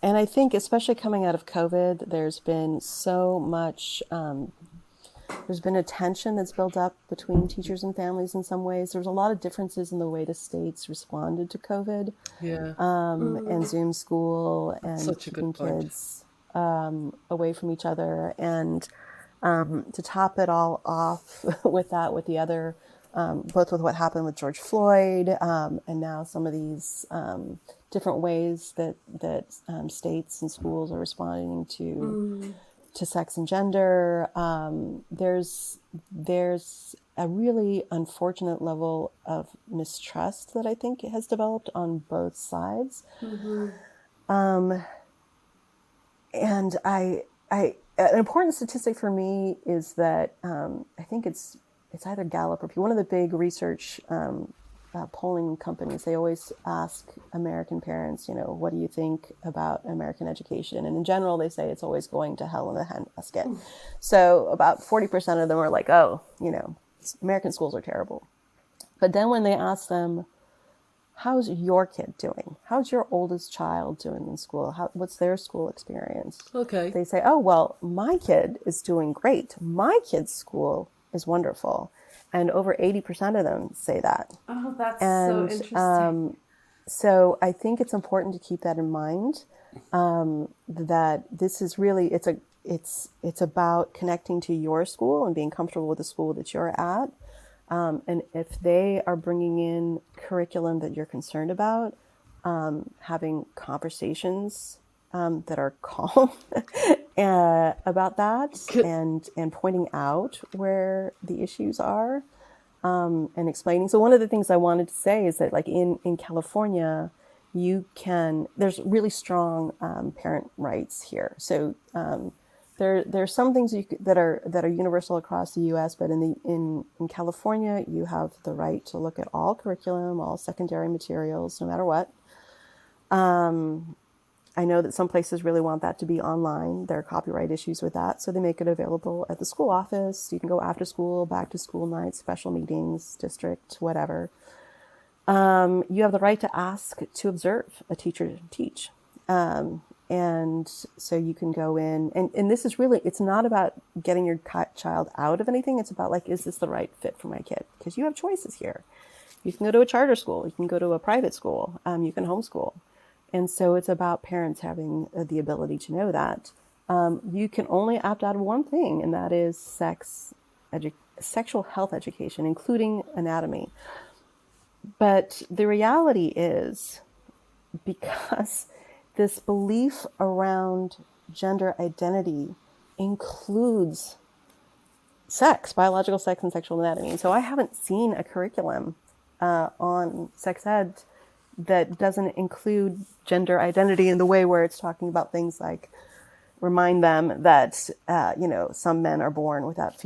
And I think, especially coming out of COVID, there's been so much There's been a tension that's built up between teachers and families in some ways. There's a lot of differences in the way the states responded to COVID, Yeah, and Zoom school and such a keeping good point. kids away from each other. And to top it all off with that, with the other, both with what happened with George Floyd, and now some of these different ways that states and schools are responding to sex and gender. There's a really unfortunate level of mistrust that I think has developed on both sides. And an important statistic for me is that I think it's either Gallup or one of the big research polling companies. They always ask American parents, what do you think about American education? And in general, they say it's always going to hell in a handbasket. So about 40% of them are like, oh, American schools are terrible. But then when they ask them, how's your kid doing? How's your oldest child doing in school? What's their school experience? Okay. They say, oh, well, my kid is doing great. My kid's school is wonderful. And over 80% of them say that. Oh, that's so interesting. So I think it's important to keep that in mind, that this is really, it's about connecting to your school and being comfortable with the school that you're at. And if they are bringing in curriculum that you're concerned about, having conversations that are calm about that, and pointing out where the issues are, and explaining. So one of the things I wanted to say is that, like in California, there's really strong parent rights here. So there's some things that are universal across the U.S., but in California, you have the right to look at all curriculum, all secondary materials, no matter what. I know that some places really want that to be online. There are copyright issues with that, so they make it available at the school office. You can go after school, back to school nights, special meetings, district, whatever. You have the right to ask to observe a teacher teach. And so you can go in, and this is really, it's not about getting your child out of anything. It's about, like, is this the right fit for my kid? Because you have choices here. You can go to a charter school. You can go to a private school. You can homeschool. And so it's about parents having the ability to know that. You can only opt out of one thing, and that is sexual health education, including anatomy. But the reality is, because this belief around gender identity includes sex, biological sex, and sexual anatomy. And so I haven't seen a curriculum on sex ed that doesn't include gender identity in the way where it's talking about things like remind them that some men are born without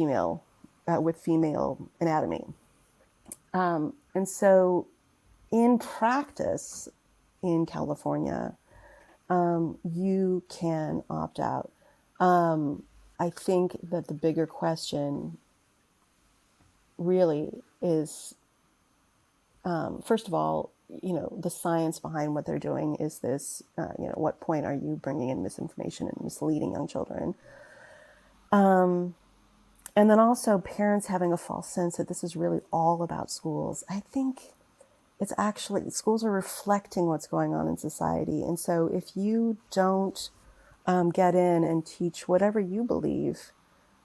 with female anatomy. And so in practice in California, you can opt out. I think that the bigger question really is, first of all, the science behind what they're doing. Is this, what point are you bringing in misinformation and misleading young children? And then also parents having a false sense that this is really all about schools. I think it's actually, schools are reflecting what's going on in society. And so if you don't get in and teach whatever you believe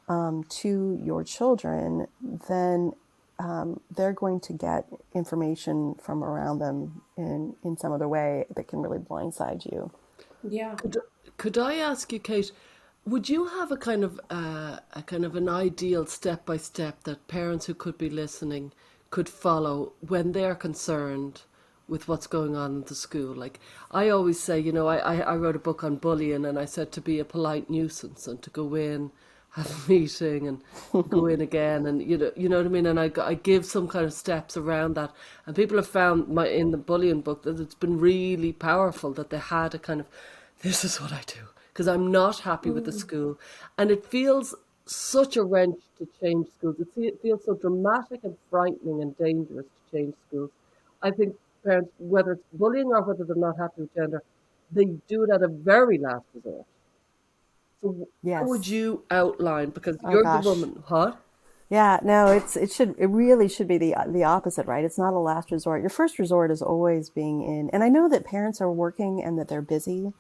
to your children, then they're going to get information from around them in some other way that can really blindside you. Yeah. Could I ask you, Kate, would you have a kind of an ideal step by step that parents who could be listening could follow when they're concerned with what's going on in the school? Like, I always say, I wrote a book on bullying, and I said to be a polite nuisance and to go in, have a meeting, and go in again, and you know what I mean. And I give some kind of steps around that, and people have found in the bullying book that it's been really powerful, that they had a kind of, this is what I do because I'm not happy with the school, and it feels such a wrench to change schools. It feels so dramatic and frightening and dangerous to change schools. I think parents, whether it's bullying or whether they're not happy with gender, they do it at a very last resort. So how would Yes. you outline, because Oh you're the gosh. woman, what? Yeah, no, it really should be the opposite, right? It's not a last resort. Your first resort is always being in, and I know that parents are working and that they're busy,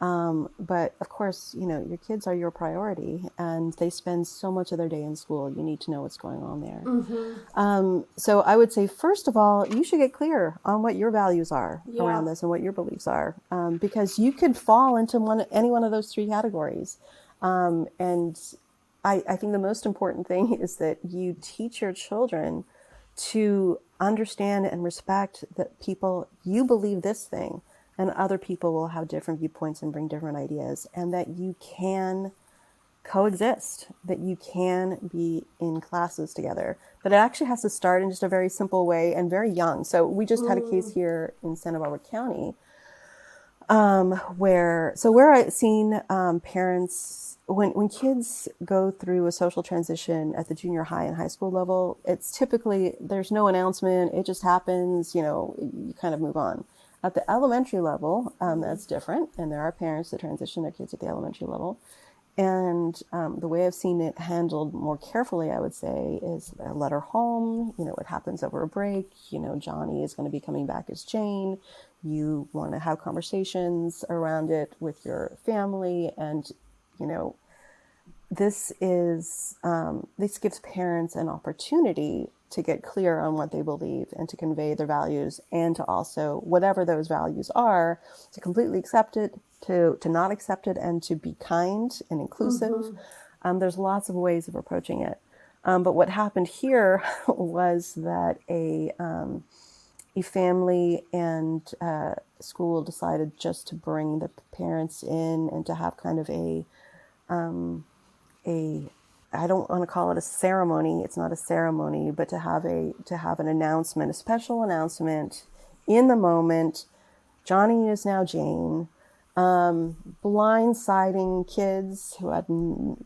but of course, your kids are your priority, and they spend so much of their day in school. You need to know what's going on there. Mm-hmm. So I would say, first of all, you should get clear on what your values are Yeah. around this and what your beliefs are, because you could fall into any one of those three categories. And I think the most important thing is that you teach your children to understand and respect that you believe this thing, and other people will have different viewpoints and bring different ideas, and that you can coexist, that you can be in classes together. But it actually has to start in just a very simple way and very young. So we just had a case Mm. here in Santa Barbara County, where I've seen parents, when kids go through a social transition at the junior high and high school level, it's typically, there's no announcement, it just happens, you kind of move on. At the elementary level, that's different, and there are parents that transition their kids at the elementary level. And the way I've seen it handled more carefully, I would say, is a letter home. It happens over a break. Johnny is going to be coming back as Jane. You want to have conversations around it with your family. And, you know, this gives parents an opportunity to get clear on what they believe and to convey their values, and to also, whatever those values are, to completely accept it, to not accept it, and to be kind and inclusive. Mm-hmm. There's lots of ways of approaching it. But what happened here was that a family and school decided just to bring the parents in and to have kind of a I don't want to call it a ceremony. It's not a ceremony, but to have an announcement, a special announcement in the moment. Johnny is now Jane. Blindsiding kids who had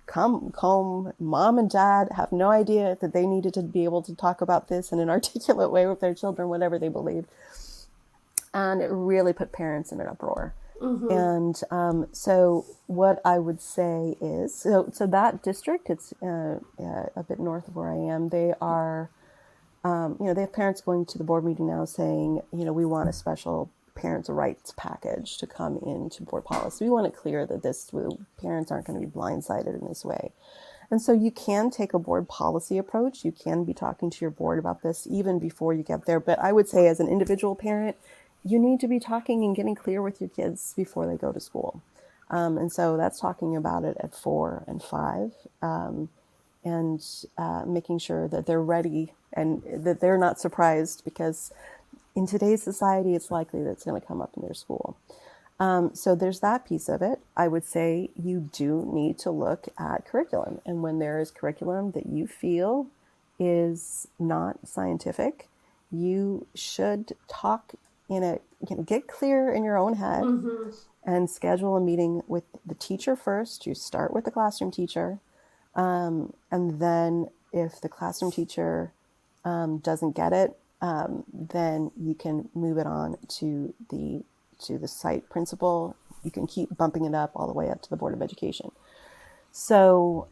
come home. Mom and dad have no idea that they needed to be able to talk about this in an articulate way with their children, whatever they believed. And it really put parents in an uproar. Mm-hmm. And so what I would say is, so that district, it's a bit north of where I am. They are, they have parents going to the board meeting now saying, we want a special parents' rights package to come into board policy. We want it clear that parents aren't going to be blindsided in this way. And so you can take a board policy approach. You can be talking to your board about this even before you get there. But I would say, as an individual parent, you need to be talking and getting clear with your kids before they go to school. And so that's talking about it at 4 and 5, and making sure that they're ready and that they're not surprised, because in today's society, it's likely that it's going to come up in their school. So there's that piece of it. I would say you do need to look at curriculum. And when there is curriculum that you feel is not scientific, you should talk get clear in your own head, Mm-hmm. and schedule a meeting with the teacher first. You start with the classroom teacher. And then if the classroom teacher doesn't get it, then you can move it on to the site principal. You can keep bumping it up all the way up to the Board of Education. So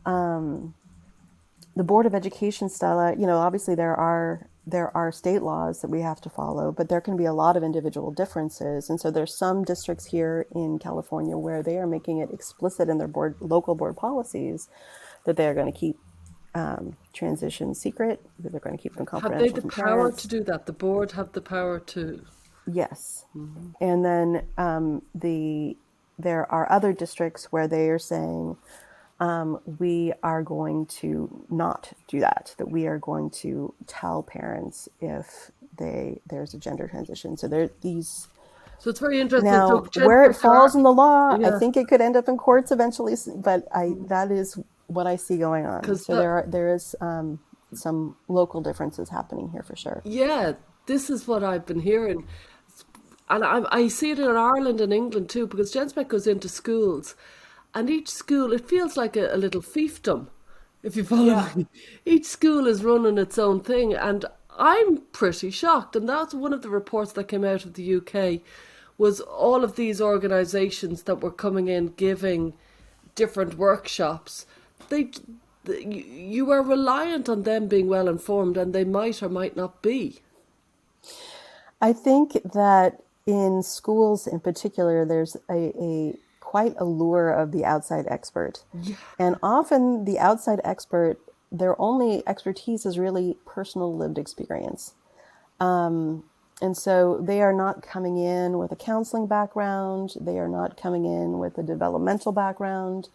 the Board of Education, Stella, obviously there are state laws that we have to follow, but there can be a lot of individual differences. And so there's some districts here in California where they are making it explicit in their local board policies that they're going to keep transition secret, that they're going to keep them Have they confidential the from power to parents. do that? The board have the power to. Yes. And then there are other districts where they are saying, we are going to not do that we are going to tell parents if there's a gender transition. So there these So it's very interesting. now So where it gender falls in the law, I yeah, think it could end up in courts eventually, but that is what I see going on. because So there is some local differences happening here for sure. yeah, this is what I've been hearing. And I see it in Ireland and England too, because Genspec goes into schools, and each school, it feels like a little fiefdom, if you follow Yeah. me. Each school is running its own thing, and I'm pretty shocked. And that's one of the reports that came out of the UK, was all of these organisations that were coming in giving different workshops. They you are reliant on them being well informed, and they might or might not be. I think that in schools in particular, there's a quite a lure of the outside expert. Yeah. And often the outside expert, their only expertise is really personal lived experience. And so they are not coming in with a counseling background. They are not coming in with a developmental background.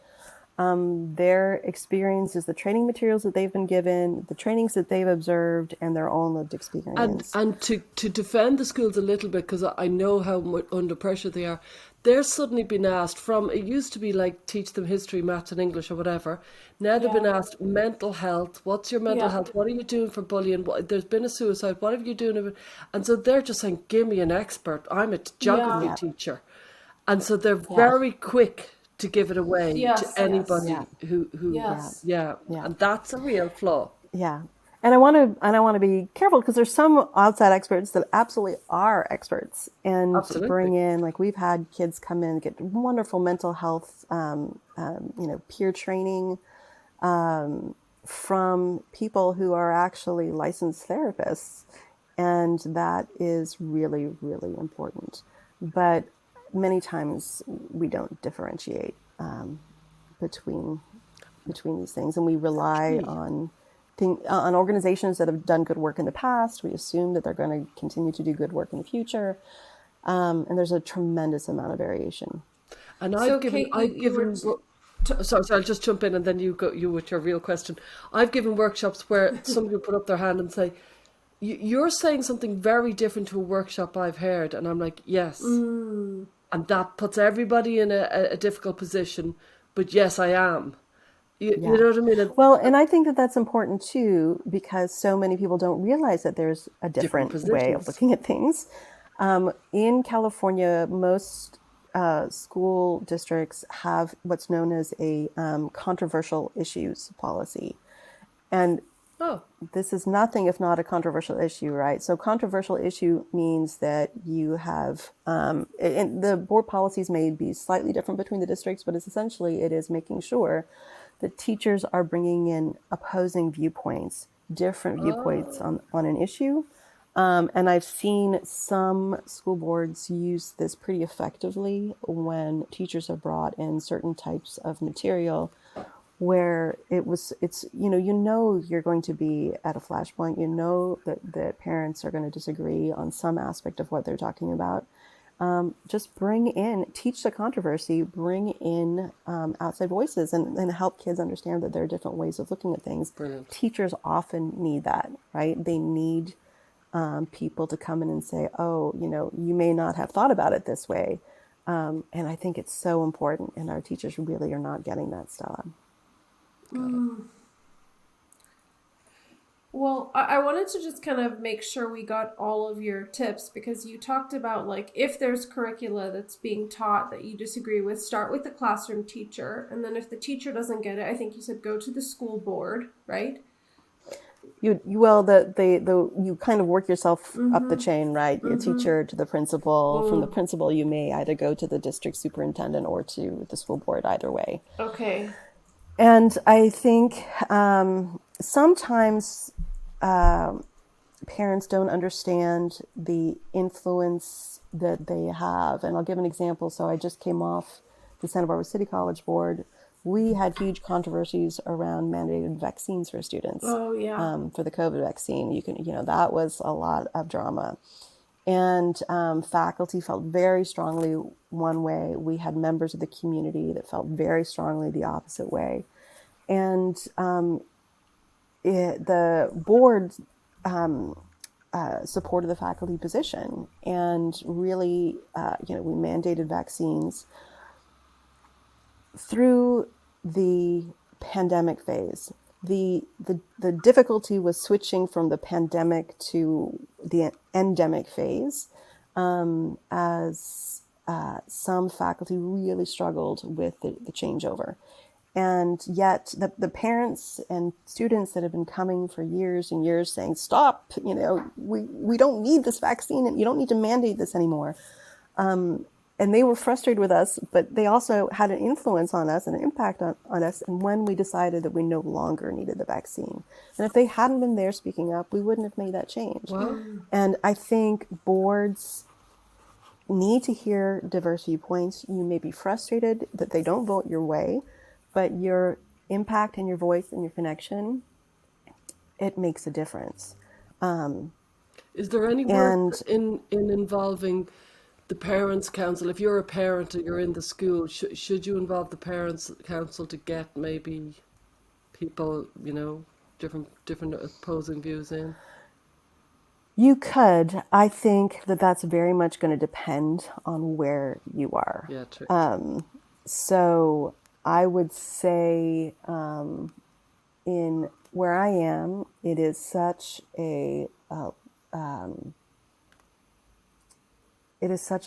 Their experience is the training materials that they've been given, the trainings that they've observed, and their own lived experience. And to defend the schools a little bit, because I know how much under pressure they are, they're suddenly being asked from, it used to be like teach them history, maths and English or whatever. Now they've been asked mental health. What's your mental health? What are you doing for bullying? There's been a suicide. What are you doing? And so they're just saying, give me an expert. I'm a geography teacher. And so they're very quick to give it away to anybody who and that's a real flaw. Yeah. And I want to be careful because there's some outside experts that absolutely are experts and bring in, like we've had kids come in, get wonderful mental health, peer training from people who are actually licensed therapists. And that is really, really important. But many times we don't differentiate between these things, and we rely on organizations that have done good work in the past. We assume that they're going to continue to do good work in the future, and there's a tremendous amount of variation. And I've given. Sorry, I'll just jump in, and then you with your real question. I've given workshops where somebody will put up their hand and say, "You're saying something very different to a workshop I've heard," and I'm like, "Yes." And that puts everybody in a difficult position. But yes, I am. You know what I mean? Well, and I think that that's important too, because so many people don't realize that there's a different way of looking at things. In California, most school districts have what's known as a controversial issues policy. And this is nothing if not a controversial issue, right? So controversial issue means that you have, and the board policies may be slightly different between the districts, but it is making sure that teachers are bringing in opposing viewpoints, different viewpoints on an issue. And I've seen some school boards use this pretty effectively when teachers have brought in certain types of material where it's you're going to be at a flashpoint, that parents are going to disagree on some aspect of what they're talking about. Just teach the controversy, bring in outside voices and help kids understand that there are different ways of looking at things. Brilliant. Teachers often need that, right? They need people to come in and say, oh, you may not have thought about it this way. And I think it's so important, and our teachers really are not getting that, Stella. Well, I wanted to just kind of make sure we got all of your tips, because you talked about, like, if there's curricula that's being taught that you disagree with, start with the classroom teacher. And then if the teacher doesn't get it, I think you said go to the school board, right? You kind of work yourself up the chain, right? Your teacher to the principal. From the principal, you may either go to the district superintendent or to the school board, either way. Okay. And I think sometimes parents don't understand the influence that they have. And I'll give an example. So I just came off the Santa Barbara City College board. We had huge controversies around mandated vaccines for students. Oh, yeah. For the COVID vaccine. That was a lot of drama. And faculty felt very strongly one way. We had members of the community that felt very strongly the opposite way. And the board supported the faculty position, and really, we mandated vaccines through the pandemic phase. The difficulty was switching from the pandemic to the endemic phase, as some faculty really struggled with the changeover. And yet the parents and students that have been coming for years and years saying, stop, we don't need this vaccine and you don't need to mandate this anymore. and they were frustrated with us, but they also had an influence on us and an impact on us. And when we decided that we no longer needed the vaccine, and if they hadn't been there speaking up, we wouldn't have made that change. Well, And I think boards need to hear diverse viewpoints. You may be frustrated that they don't vote your way, but your impact and your voice and your connection, it makes a difference. is there any work in involving the parents' council? If you're a parent and you're in the school, should you involve the parents' council to get maybe people, different opposing views in? You could. I think that that's very much going to depend on where you are. Yeah, true. So I would say in where I am, it is such a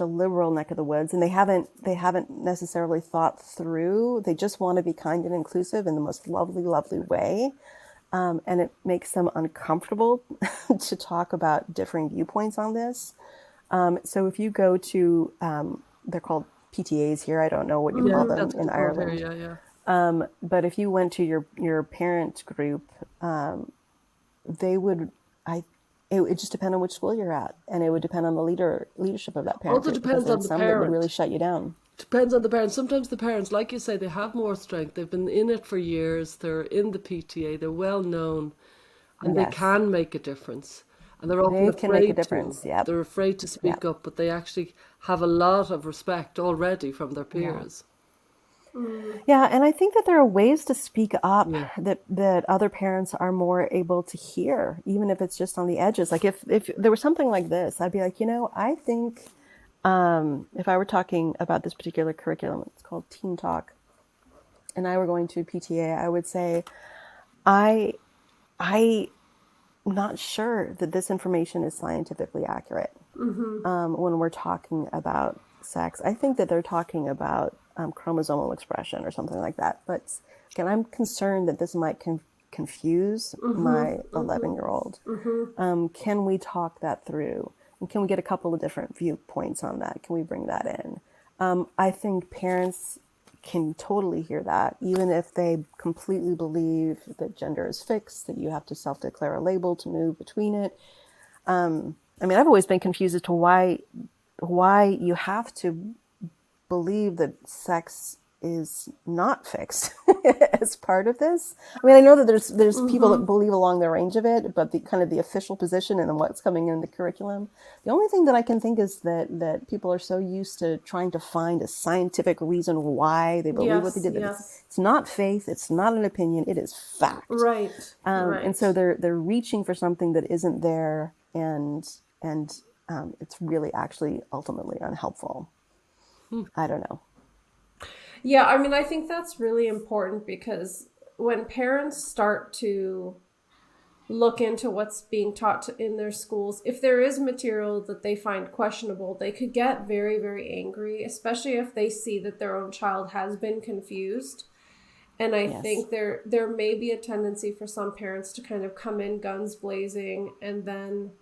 liberal neck of the woods, and they haven't necessarily thought through. They just want to be kind and inclusive in the most lovely way. And it makes them uncomfortable to talk about differing viewpoints on this. So if you go to, they're called PTAs here. I don't know what you call them in Ireland. Here, yeah. But if you went to your parent group, they would, it would just depend on which school you're at, and it would depend on the leadership of that parent. Also group, depends on the some parent. that would really shut you down. Depends on the parents. Sometimes the parents, like you say, they have more strength. They've been in it for years. They're in the PTA. They're well known, and they can make a difference. And they're often They can make a afraid difference. to. Yep. They're afraid to speak up, but they actually have a lot of respect already from their peers. Yeah, and I think that there are ways to speak up that other parents are more able to hear, even if it's just on the edges. Like if there was something like this, I'd be like, I think if I were talking about this particular curriculum, it's called Teen Talk, and I were going to PTA, I would say, I'm not sure that this information is scientifically accurate when we're talking about sex. I think that they're talking about chromosomal expression or something like that. But again, I'm concerned that this might confuse my 11-year-old. Can we talk that through? And can we get a couple of different viewpoints on that? Can we bring that in? I think parents can totally hear that, even if they completely believe that gender is fixed, that you have to self-declare a label to move between it. I've always been confused as to why you have to believe that sex is not fixed as part of this. I know that there's people that believe along the range of it, but the kind of the official position and then what's coming in the curriculum. The only thing that I can think is that people are so used to trying to find a scientific reason why they believe what they did. It's not faith. It's not an opinion. It is fact. Right. And so they're reaching for something that isn't there, and it's really actually ultimately unhelpful. I don't know. Yeah, I think that's really important, because when parents start to look into what's being taught in their schools, if there is material that they find questionable, they could get very, very angry, especially if they see that their own child has been confused. And I think there may be a tendency for some parents to kind of come in guns blazing, and then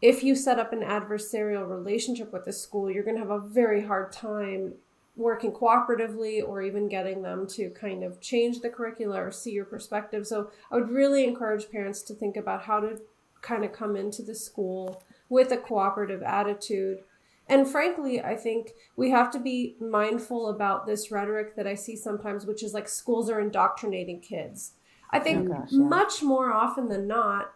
if you set up an adversarial relationship with the school, you're going to have a very hard time working cooperatively or even getting them to kind of change the curricula or see your perspective. So I would really encourage parents to think about how to kind of come into the school with a cooperative attitude. And frankly, I think we have to be mindful about this rhetoric that I see sometimes, which is like schools are indoctrinating kids. I think much more often than not,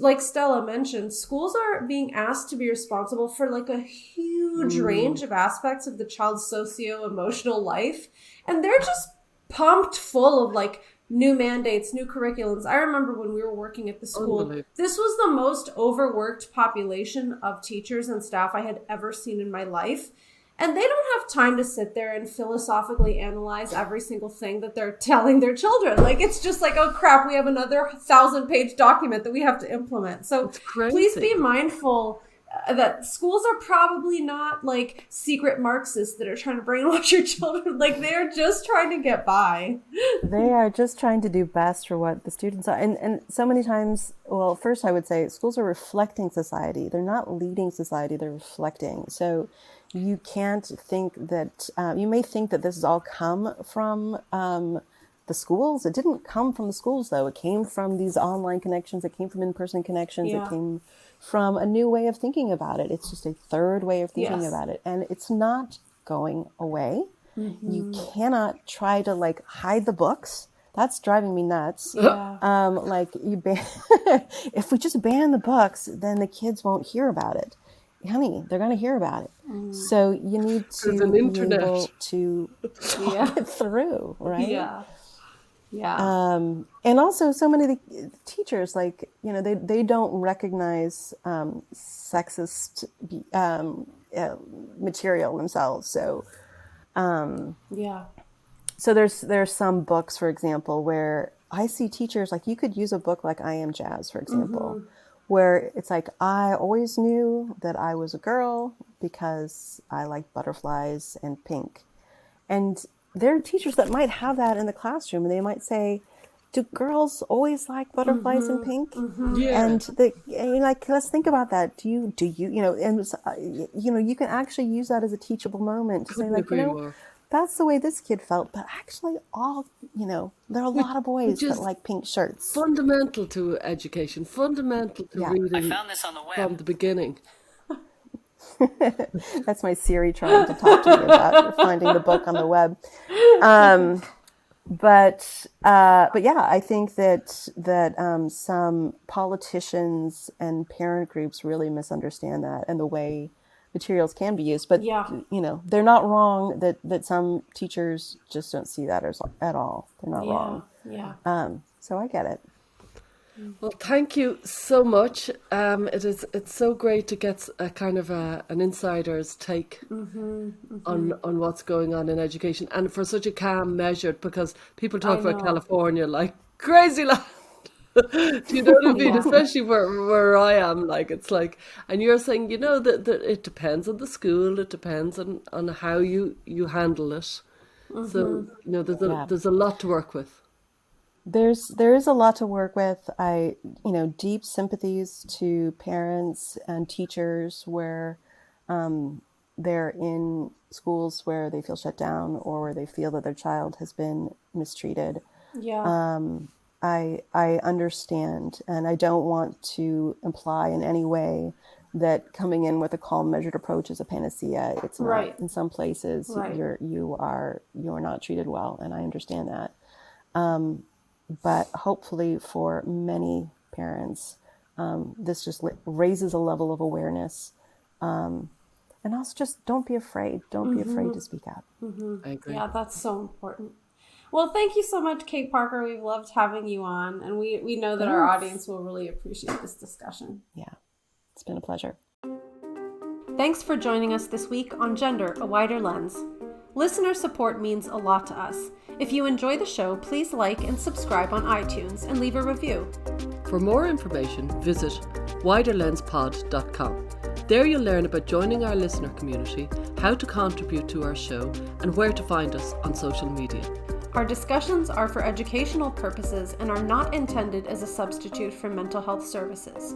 like Stella mentioned, schools are being asked to be responsible for like a huge range of aspects of the child's socio-emotional life. And they're just pumped full of like new mandates, new curriculums. I remember when we were working at the school, this was the most overworked population of teachers and staff I had ever seen in my life. And they don't have time to sit there and philosophically analyze every single thing that they're telling their children. Like, it's just like, oh crap, we have another 1,000-page document that we have to implement. So please be mindful that schools are probably not like secret Marxists that are trying to brainwash your children. Like, they're just trying to get by. They are just trying to do best for what the students are. And so many times, well, first I would say schools are reflecting society. They're not leading society, they're reflecting. So you can't think that, you may think that this has all come from the schools. It didn't come from the schools, though. It came from these online connections. It came from in-person connections. Yeah. It came from a new way of thinking about it. It's just a third way of thinking Yes. about it. And it's not going away. Mm-hmm. You cannot try to like hide the books. That's driving me nuts. Yeah. Like if we just ban the books, then the kids won't hear about it. Honey, they're going to hear about it. So you need to There's an be internet. able to talk it through, right? Yeah. Yeah. And also so many of the teachers, like, they don't recognize sexist material themselves. So Yeah. so there's some books, for example, where I see teachers, like, you could use a book like I Am Jazz, for example, where it's like, I always knew that I was a girl because I like butterflies and pink. And there are teachers that might have that in the classroom, and they might say, do girls always like butterflies and pink? Yeah. And like, let's think about that. Do you, and you can actually use that as a teachable moment to say, like, agree more. that's the way this kid felt, but actually there are a lot of boys which that is like pink shirts. Fundamental to education, fundamental to reading I found this on the web. from the beginning. That's my Siri trying to talk to me about finding the book on the web. But yeah, I think that some politicians and parent groups really misunderstand that and the way materials can be used. But Yeah. they're not wrong that some teachers just don't see that at all. They're not wrong. Yeah. So I get it. Well, thank you so much. It's so great to get a kind of an insider's take on what's going on in education, and for such a calm, measured, because people talk about know. California like crazy land. Do you know what I mean? Yeah. Especially where I am, like, it's like, and you're saying, that it depends on the school, it depends on how you handle it. So, there's a lot to work with. There is a lot to work with. Deep sympathies to parents and teachers where they're in schools where they feel shut down or where they feel that their child has been mistreated. Yeah. I understand, and I don't want to imply in any way that coming in with a calm, measured approach is a panacea. It's not. Right. In some places, Right. you are not treated well, and I understand that. But hopefully for many parents, this just raises a level of awareness. And also just don't be afraid. Don't be afraid to speak up. I agree. Yeah, that's so important. Well, thank you so much, Kate Parker. We've loved having you on, and we know that our audience will really appreciate this discussion. Yeah, it's been a pleasure. Thanks for joining us this week on Gender, a Wider Lens. Listener support means a lot to us. If you enjoy the show, please like and subscribe on iTunes and leave a review. For more information, visit widerlenspod.com. There you'll learn about joining our listener community, how to contribute to our show, and where to find us on social media. Our discussions are for educational purposes and are not intended as a substitute for mental health services.